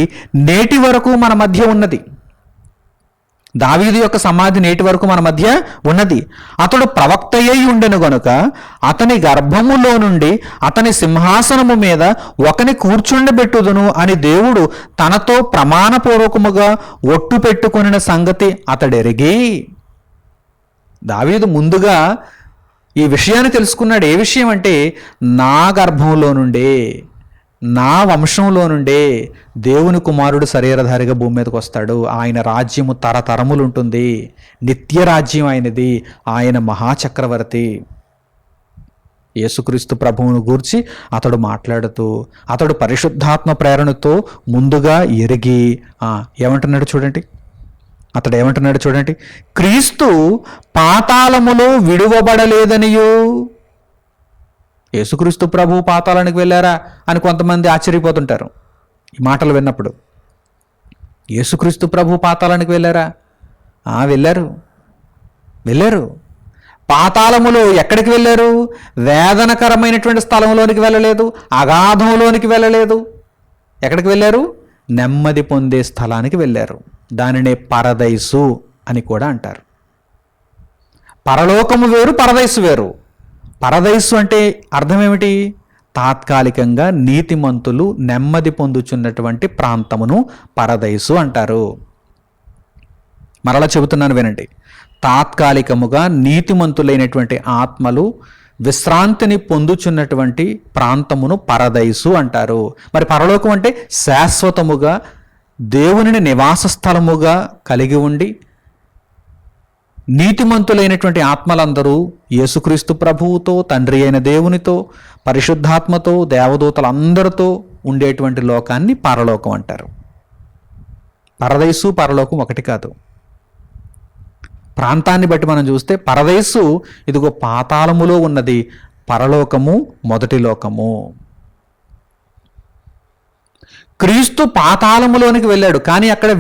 నేటి వరకు మన మధ్య ఉన్నది. దావీదు యొక్క సమాధి నేటి వరకు మన మధ్య ఉన్నది. అతడు ప్రవక్తయ్యి ఉండెను గనుక అతని గర్భములో నుండి అతని సింహాసనము మీద ఒకని కూర్చుండబెట్టుదును అని దేవుడు తనతో ప్రమాణపూర్వకముగా ఒట్టు పెట్టుకొనిన సంగతి అతడెరిగి. దావీదు ముందుగా ఈ విషయాన్ని తెలుసుకున్నాడు. ఏ విషయం అంటే, నా గర్భంలో నుండే నా వంశంలో నుండే దేవుని కుమారుడు శరీరధారిగా భూమి మీదకి వస్తాడు. ఆయన రాజ్యము తరతరములు ఉంటుంది, నిత్య రాజ్యం ఆయనది, ఆయన మహాచక్రవర్తి. యేసుక్రీస్తు ప్రభువును గూర్చి అతడు మాట్లాడుతూ, అతడు పరిశుద్ధాత్మ ప్రేరణతో ముందుగా ఎరిగి ఏమంటున్నాడు చూడండి, అతడు ఏమంటున్నాడు చూడండి, క్రీస్తు పాతాళములో విడువబడలేదనియు. యేసుక్రీస్తు ప్రభువు పాతాళానికి వెళ్ళారా అని కొంతమంది ఆశ్చర్యపోతుంటారు ఈ మాటలు విన్నప్పుడు. యేసుక్రీస్తు ప్రభువు పాతాళానికి వెళ్ళారా? వెళ్ళారు. పాతాళములో ఎక్కడికి వెళ్ళారు? వేదనకరమైనటువంటి స్థలంలోనికి వెళ్ళలేదు, అగాధంలోనికి వెళ్ళలేదు. ఎక్కడికి వెళ్ళారు? నెమ్మది పొందే స్థలానికి వెళ్ళారు. దానినే పరదైసు అని కూడా అంటారు. పరలోకము వేరు, పరదైసు వేరు. పరదైసు అంటే అర్థం ఏమిటి? తాత్కాలికంగా నీతిమంతులు నెమ్మది పొందుచున్నటువంటి ప్రాంతమును పరదైసు అంటారు. మరలా చెబుతున్నాను వినండి. తాత్కాలికముగా నీతిమంతులైనటువంటి ఆత్మలు విశ్రాంతిని పొందుచున్నటువంటి ప్రాంతమును పరదైసు అంటారు. మరి పరలోకం అంటే శాశ్వతముగా దేవునిని నివాస స్థలముగా కలిగి ఉండి నీతిమంతులైనటువంటి ఆత్మలందరూ యేసుక్రీస్తు ప్రభువుతో, తండ్రి అయిన దేవునితో, పరిశుద్ధాత్మతో, దేవదూతలందరితో ఉండేటువంటి లోకాన్ని పరలోకం అంటారు. పరదైసు పరలోకం ఒకటి కాదు. ప్రాంతాన్ని బట్టి మనం చూస్తే పరదైసు ఇదిగో పాతాళములో ఉన్నది, పరలోకము మొదటి లోకము. క్రీస్తు పాతాళములోనికి వెళ్ళాడు, కానీ అక్కడ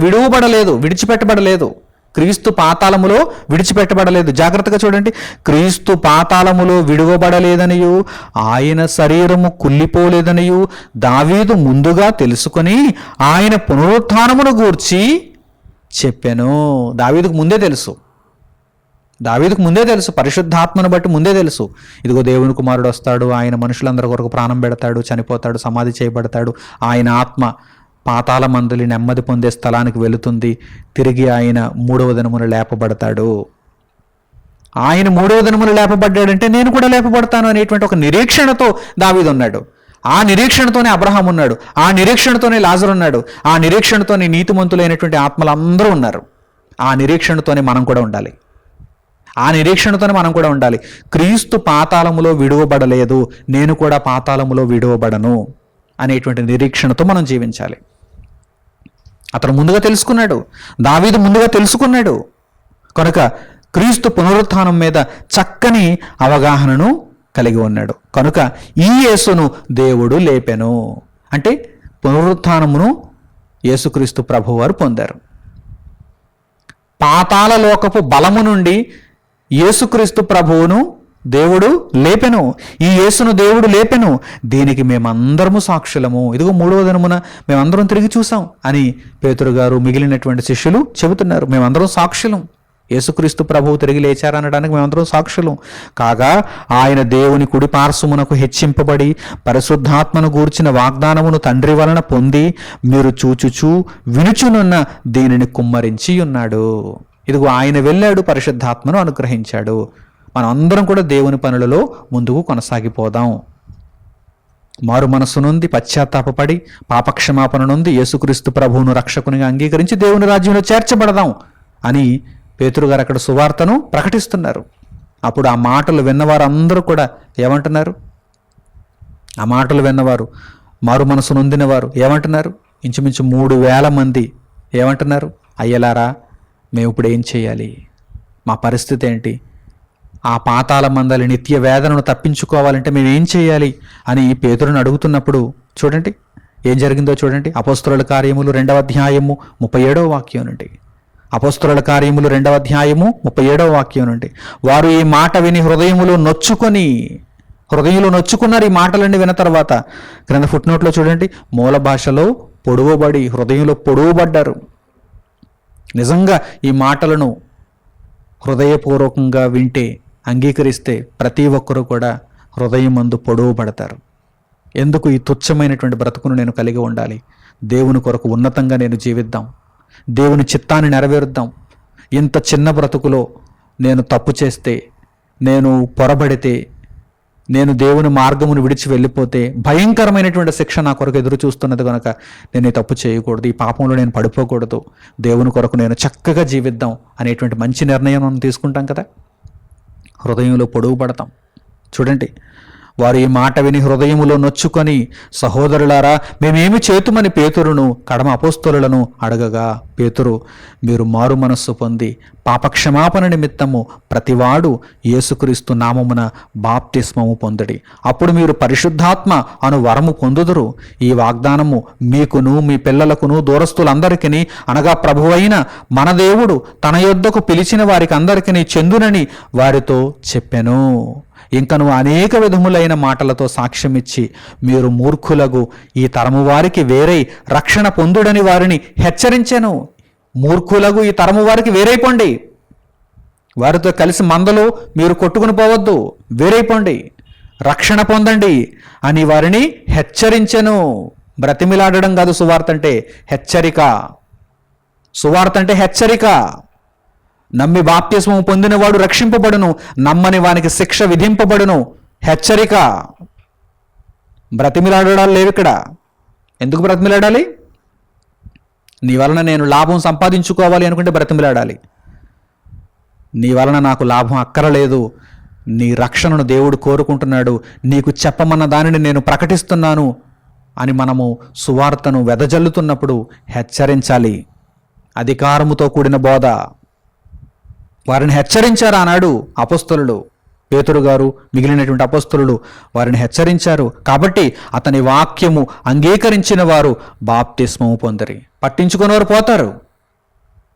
విడిచిపెట్టబడలేదు. క్రీస్తు పాతాళములో విడిచిపెట్టబడలేదు. జాగ్రత్తగా చూడండి. క్రీస్తు పాతాళములో విడువబడలేదనియు ఆయన శరీరము కుళ్ళిపోలేదనియు దావీదు ముందుగా తెలుసుకొని ఆయన పునరుత్థానమును గూర్చి చెప్పాను. దావీదుకు ముందే తెలుసు, పరిశుద్ధాత్మను బట్టి ముందే తెలుసు. ఇదిగో దేవుని కుమారుడు వస్తాడు, ఆయన మనుషులందరి కొరకు ప్రాణం పెడతాడు, చనిపోతాడు, సమాధి చేయబడతాడు, ఆయన ఆత్మ పాతాళ మందులి నెమ్మది పొందే స్థలానికి వెళుతుంది, తిరిగి ఆయన 3వ దినమున లేపబడతాడు. ఆయన 3వ దినమున లేపబడ్డాడంటే నేను కూడా లేపబడతాను అనేటువంటి ఒక నిరీక్షణతో దావీదు ఉన్నాడు. ఆ నిరీక్షణతోనే అబ్రహాం ఉన్నాడు, ఆ నిరీక్షణతోనే లాజరు ఉన్నాడు, ఆ నిరీక్షణతోనే నీతిమంతులైనటువంటి ఆత్మలందరూ ఉన్నారు. ఆ నిరీక్షణతోనే మనం కూడా ఉండాలి. క్రీస్తు పాతాళములో విడువబడలేదు, నేను కూడా పాతాళములో విడువబడను అనేటువంటి నిరీక్షణతో మనం జీవించాలి. అతను ముందుగా తెలుసుకున్నాడు, దావీదు ముందుగా తెలుసుకున్నాడు. కనుక క్రీస్తు పునరుత్థానం మీద చక్కని అవగాహనను కలిగి ఉన్నాడు. కనుక ఈ యేసును దేవుడు లేపెను అంటే పునరుత్థానమును యేసుక్రీస్తు ప్రభువారు పొందారు. పాతాళ లోకపు బలము నుండి యేసుక్రీస్తు ప్రభువును దేవుడు లేపెను. ఈ యేసును దేవుడు లేపెను. దీనికి మేమందరము సాక్షులము. ఇదిగో 3వ దినమున మేమందరం తిరిగి చూసాం అని పేతురు గారు, మిగిలినటువంటి శిష్యులు చెబుతున్నారు. మేమందరం సాక్షులం. యేసుక్రీస్తు ప్రభువు తిరిగి లేచారనడానికి మేమందరం సాక్షులం. కాగా ఆయన దేవుని కుడి పార్శ్వమునకు హెచ్చింపబడి పరిశుద్ధాత్మను గూర్చిన వాగ్దానమును తండ్రి వలన పొంది మీరు చూచుచూ వినుచునున్న దీనిని కుమ్మరించి ఉన్నాడు. ఇదిగో ఆయన వెళ్ళాడు, పరిశుద్ధాత్మను అనుగ్రహించాడు. మనం అందరం కూడా దేవుని పనులలో ముందుకు కొనసాగిపోదాం. మారు మనసు నుండి పశ్చాత్తాపడి పాపక్షమాపణ నుండి యేసుక్రీస్తు ప్రభువును రక్షకునిగా అంగీకరించి దేవుని రాజ్యంలో చేర్చబడదాం అని పేతురు గారు అక్కడ సువార్తను ప్రకటిస్తున్నారు. అప్పుడు ఆ మాటలు విన్నవారు అందరూ కూడా ఏమంటున్నారు? ఆ మాటలు విన్నవారు, మారు మనసు నొందిన వారు ఏమంటున్నారు? ఇంచుమించు 3,000 మంది ఏమంటున్నారు? అయ్యలారా, మేము ఇప్పుడు ఏం చేయాలి? మా పరిస్థితి ఏంటి? ఆ పాతాళ మందలి నిత్య వేదనను తప్పించుకోవాలంటే మేము ఏం చేయాలి అని పేతురుని అడుగుతున్నప్పుడు చూడండి ఏం జరిగిందో చూడండి. అపోస్తలుల కార్యములు 2వ అధ్యాయము 37వ వాక్యం నుండి. అపోస్తలుల కార్యములు 2వ అధ్యాయము 37వ వాక్యం నుండి. వారు ఈ మాట విని హృదయంలో నొచ్చుకున్నారు. ఈ మాటలన్నీ విన్న తర్వాత క్రింద ఫుట్నోట్లో చూడండి, మూల భాషలో పొడవబడి హృదయంలో పొడవబడ్డారు. నిజంగా ఈ మాటలను హృదయపూర్వకంగా వింటే, అంగీకరిస్తే ప్రతి ఒక్కరూ కూడా హృదయమందు పొడవబడతారు. ఎందుకు ఈ తుచ్చమైనటువంటి బ్రతుకును నేను కలిగి ఉండాలి? దేవుని కొరకు ఉన్నతంగా నేను జీవిద్దాం, దేవుని చిత్తాన్ని నెరవేరుద్దాం. ఇంత చిన్న బ్రతుకులో నేను తప్పు చేస్తే, నేను పొరబడితే, నేను దేవుని మార్గమును విడిచి వెళ్ళిపోతే భయంకరమైనటువంటి శిక్ష నా కొరకు ఎదురు చూస్తున్నది కనుక నేను ఈ తప్పు చేయకూడదు, ఈ పాపంలో నేను పడిపోకూడదు, దేవుని కొరకు నేను చక్కగా జీవిద్దాం అనేటువంటి మంచి నిర్ణయం మనం తీసుకుంటాం కదా. హృదయంలో పొడుగు పడతాం. చూడండి, వారు ఈ మాట విని హృదయములో నొచ్చుకొని, సహోదరులారా మేమేమి చేతుమని పేతురును కడమ అపోస్తలులను అడగగా, పేతురు, మీరు మారు మనస్సు పొంది పాపక్షమాపణ నిమిత్తము ప్రతివాడు యేసుక్రీస్తు నామమున బాప్తిస్మము పొందడి, అప్పుడు మీరు పరిశుద్ధాత్మ అను వరము పొందుదురు. ఈ వాగ్దానము మీకును మీ పిల్లలకును దూరస్తులందరికీ అనగా ప్రభువైన మన దేవుడు తన యొద్దకు పిలిచిన వారికి అందరికీ చెందునని వారితో చెప్పెను. ఇంకను అనేక విధములైన మాటలతో సాక్ష్యమిచ్చి మీరు మూర్ఖులకు ఈ తరము వారికి వేరై రక్షణ పొందుడని వారిని హెచ్చరించెను. మూర్ఖులకు ఈ తరము వారికి వేరైపోండి, వారితో కలిసి మందలో మీరు కొట్టుకుని పోవద్దు, వేరైపోండి, రక్షణ పొందండి అని వారిని హెచ్చరించెను. బ్రతిమిలాడడం కాదు సువార్త అంటే, హెచ్చరిక. సువార్త అంటే హెచ్చరిక. నమ్మి బాప్తిస్మము పొందినవాడు రక్షింపబడును, నమ్మని వానికి శిక్ష విధింపబడును. హెచ్చరిక. బ్రతిమిలాడాలి లేవు ఇక్కడ. ఎందుకు బ్రతిమిలాడాలి? నీ వలన నేను లాభం సంపాదించుకోవాలి అనుకుంటే బ్రతిమిలాడాలి. నీ వలన నాకు లాభం అక్కరలేదు, నీ రక్షణను దేవుడు కోరుకుంటున్నాడు, నీకు చెప్పమన్న దానిని నేను ప్రకటిస్తున్నాను అని మనము సువార్తను వెదజల్లుతున్నప్పుడు హెచ్చరించాలి. అధికారముతో కూడిన బోధ. వారిని హెచ్చరించారు ఆనాడు అపోస్తలులు, పేతురు గారు మిగిలినటువంటి అపోస్తలులు వారిని హెచ్చరించారు. కాబట్టి అతని వాక్యము అంగీకరించిన వారు బాప్తిస్మము పొందరి. పట్టించుకునేవారు పోతారు,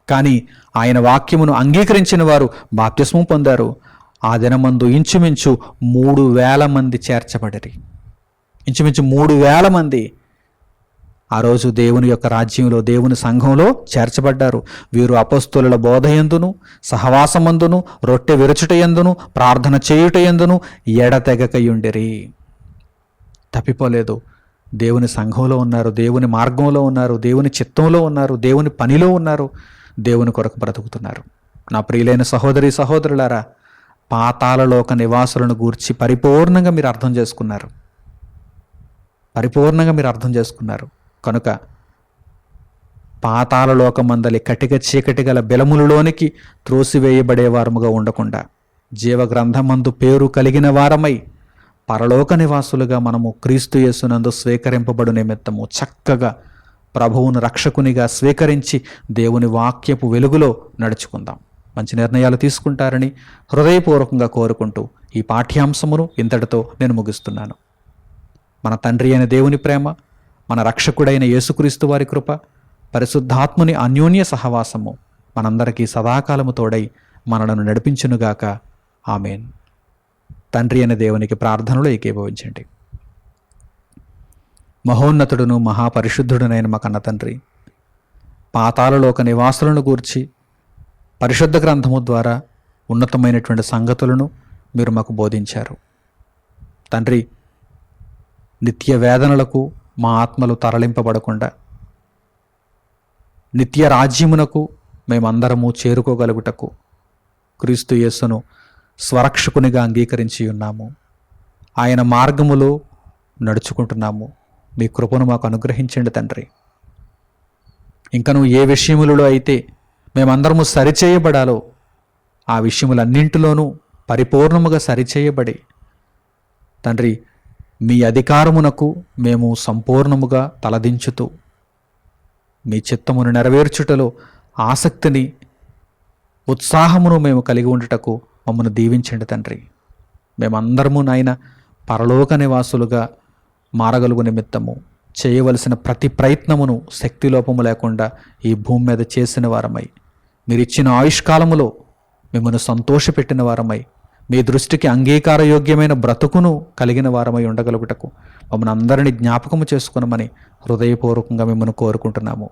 కానీ ఆయన వాక్యమును అంగీకరించిన వారు బాప్తిస్మం పొందారు. ఆ దినమందు ఇంచుమించు 3,000 మంది చేర్చబడిరి. ఇంచుమించు 3,000 మంది ఆ రోజు దేవుని యొక్క రాజ్యంలో, దేవుని సంఘంలో చేర్చబడ్డారు. వీరు అపొస్తలుల బోధయందును, సహవాసమందును, రొట్టె విరచుటయందును, ప్రార్థన చేయుటయందును ఎడతెగకయుండిరి. తప్పిపోలేదు. దేవుని సంఘంలో ఉన్నారు, దేవుని మార్గంలో ఉన్నారు, దేవుని చిత్తంలో ఉన్నారు, దేవుని పనిలో ఉన్నారు, దేవుని కొరకు బ్రతుకుతున్నారు. నా ప్రియులైన సహోదరి సహోదరులారా, పాతాళలోక నివాసులను గూర్చి పరిపూర్ణంగా మీరు అర్థం చేసుకున్నారు. పరిపూర్ణంగా మీరు అర్థం చేసుకున్నారు కనుక పాతాళలోకమందలి కటిక చీకటి గల బెలములలోనికి త్రోసివేయబడేవారముగా ఉండకుండా జీవగ్రంథమందు పేరు కలిగిన వారమై పరలోక నివాసులుగా మనము క్రీస్తు యేసునందు స్వీకరింపబడు నిమిత్తము చక్కగా ప్రభువును రక్షకునిగా స్వీకరించి దేవుని వాక్యపు వెలుగులో నడుచుకుందాం. మంచి నిర్ణయాలు తీసుకుంటారని హృదయపూర్వకంగా కోరుకుంటూ ఈ పాఠ్యాంశమును ఇంతటితో నేను ముగిస్తున్నాను. మన తండ్రి అయిన దేవుని ప్రేమ, మన రక్షకుడైన యేసుక్రీస్తు వారి కృప, పరిశుద్ధాత్ముని అన్యోన్య సహవాసము మనందరికీ సదాకాలము తోడై మనలను నడిపించునుగాక. ఆమేన్. తండ్రి అయిన దేవునికి ప్రార్థనలో ఏకీభవించండి. మహోన్నతుడును మహాపరిశుద్ధుడునైన మా కన్న తండ్రి, పాతాళలోక నివాసులను గూర్చి పరిశుద్ధ గ్రంథము ద్వారా ఉన్నతమైనటువంటి సంగతులను మీరు మాకు బోధించారు. తండ్రి, నిత్య వేదనలకు మా ఆత్మలు తరలింపబడకుండా నిత్య రాజ్యమునకు మేమందరము చేరుకోగలుగుటకు క్రీస్తు యేసును స్వరక్షకునిగా అంగీకరించి ఉన్నాము. ఆయన మార్గములో నడుచుకుంటున్నాము. మీ కృపను మాకు అనుగ్రహించండి తండ్రి. ఇంకను ఏ విషయములలో అయితే మేమందరము సరిచేయబడాలో ఆ విషయములన్నింటిలోనూ పరిపూర్ణముగా సరిచేయబడి తండ్రి మీ అధికారమునకు మేము సంపూర్ణముగా తలదించుతూ మీ చిత్తమును నెరవేర్చుటలో ఆసక్తిని, ఉత్సాహమును మేము కలిగి ఉండుటకు మమ్మను దీవించండి తండ్రి. మేమందరము నాయన పరలోక నివాసులుగా మారగలుగు నిమిత్తము చేయవలసిన ప్రతి ప్రయత్నమును శక్తిలోపము లేకుండా ఈ భూమి మీద చేసిన వారమై, మీరిచ్చిన ఆయుష్కాలములో మిమ్మల్ని సంతోషపెట్టిన వారమై, మీ దృష్టికి అంగీకారయోగ్యమైన బ్రతుకును కలిగిన వారమై ఉండగలుగుటకు మమ్మల్ని అందరినీ జ్ఞాపకము చేసుకునమని హృదయపూర్వకంగా మిమ్మల్ని కోరుకుంటున్నాము.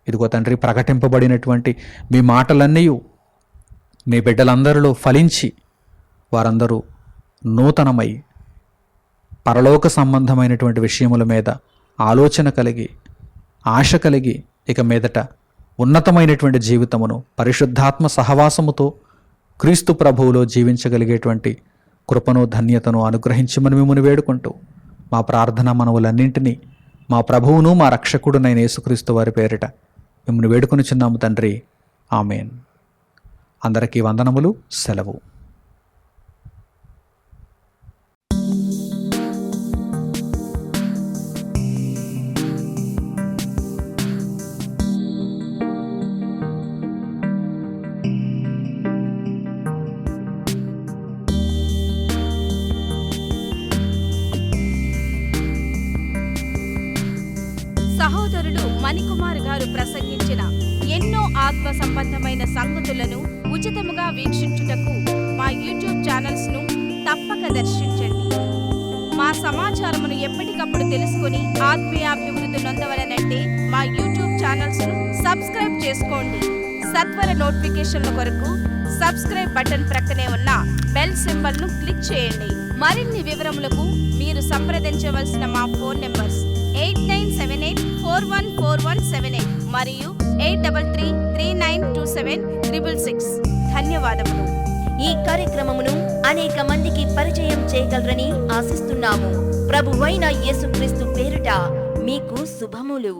ఇదిగో తండ్రి, ప్రకటింపబడినటువంటి మీ మాటలన్నీ మీ బిడ్డలందరిలో ఫలించి వారందరూ నూతనమై పరలోక సంబంధమైనటువంటి విషయముల మీద ఆలోచన కలిగి, ఆశ కలిగి ఇక మీదట ఉన్నతమైనటువంటి జీవితమును పరిశుద్ధాత్మ సహవాసముతో క్రీస్తు ప్రభువులో జీవించగలిగేటువంటి కృపను ధన్యతను అనుగ్రహించమని మిమ్మల్ని వేడుకుంటూ మా ప్రార్థన మనవులన్నింటినీ మా ప్రభువును మా రక్షకుడునైన యేసుక్రీస్తు వారి పేరిట మిమ్మల్ని వేడుకొనుచున్నాము తండ్రి. ఆమేన్. అందరికీ వందనములు. సెలవు. సహోదరులు మణికుమార్ గారు ప్రసంగించిన ఎన్నో ఆత్మ సంబంధమైన సంగతులను ఉచితముగా వీక్షించుటకు మా యూట్యూబ్ ఛానల్స్ ను తప్పక దర్శించండి. మా సమాచారమును ఎప్పటికప్పుడు తెలుసుకుని ఆత్మీయాభివృద్ధి నొందవలనంటే మా యూట్యూబ్ ఛానల్స్ ను సబ్స్క్రైబ్ చేసుకోండి. సత్వర నోటిఫికేషన్ల కొరకు సబ్స్క్రైబ్ బటన్ ప్రక్కనే ఉన్న బెల్ సింబల్ ను క్లిక్ చేయండి. మరిన్ని వివరములకు మీరు సంప్రదించవలసిన మా ఫోన్ నెంబర్స్ 8978414178 మరియు 8333927666. ధన్యవాదములు. ఈ కార్యక్రమమును అనేక మందికి పరిచయం చేయగలరని ఆశిస్తున్నాము. ప్రభువైన యేసుక్రీస్తు పేరిట మీకు శుభములు.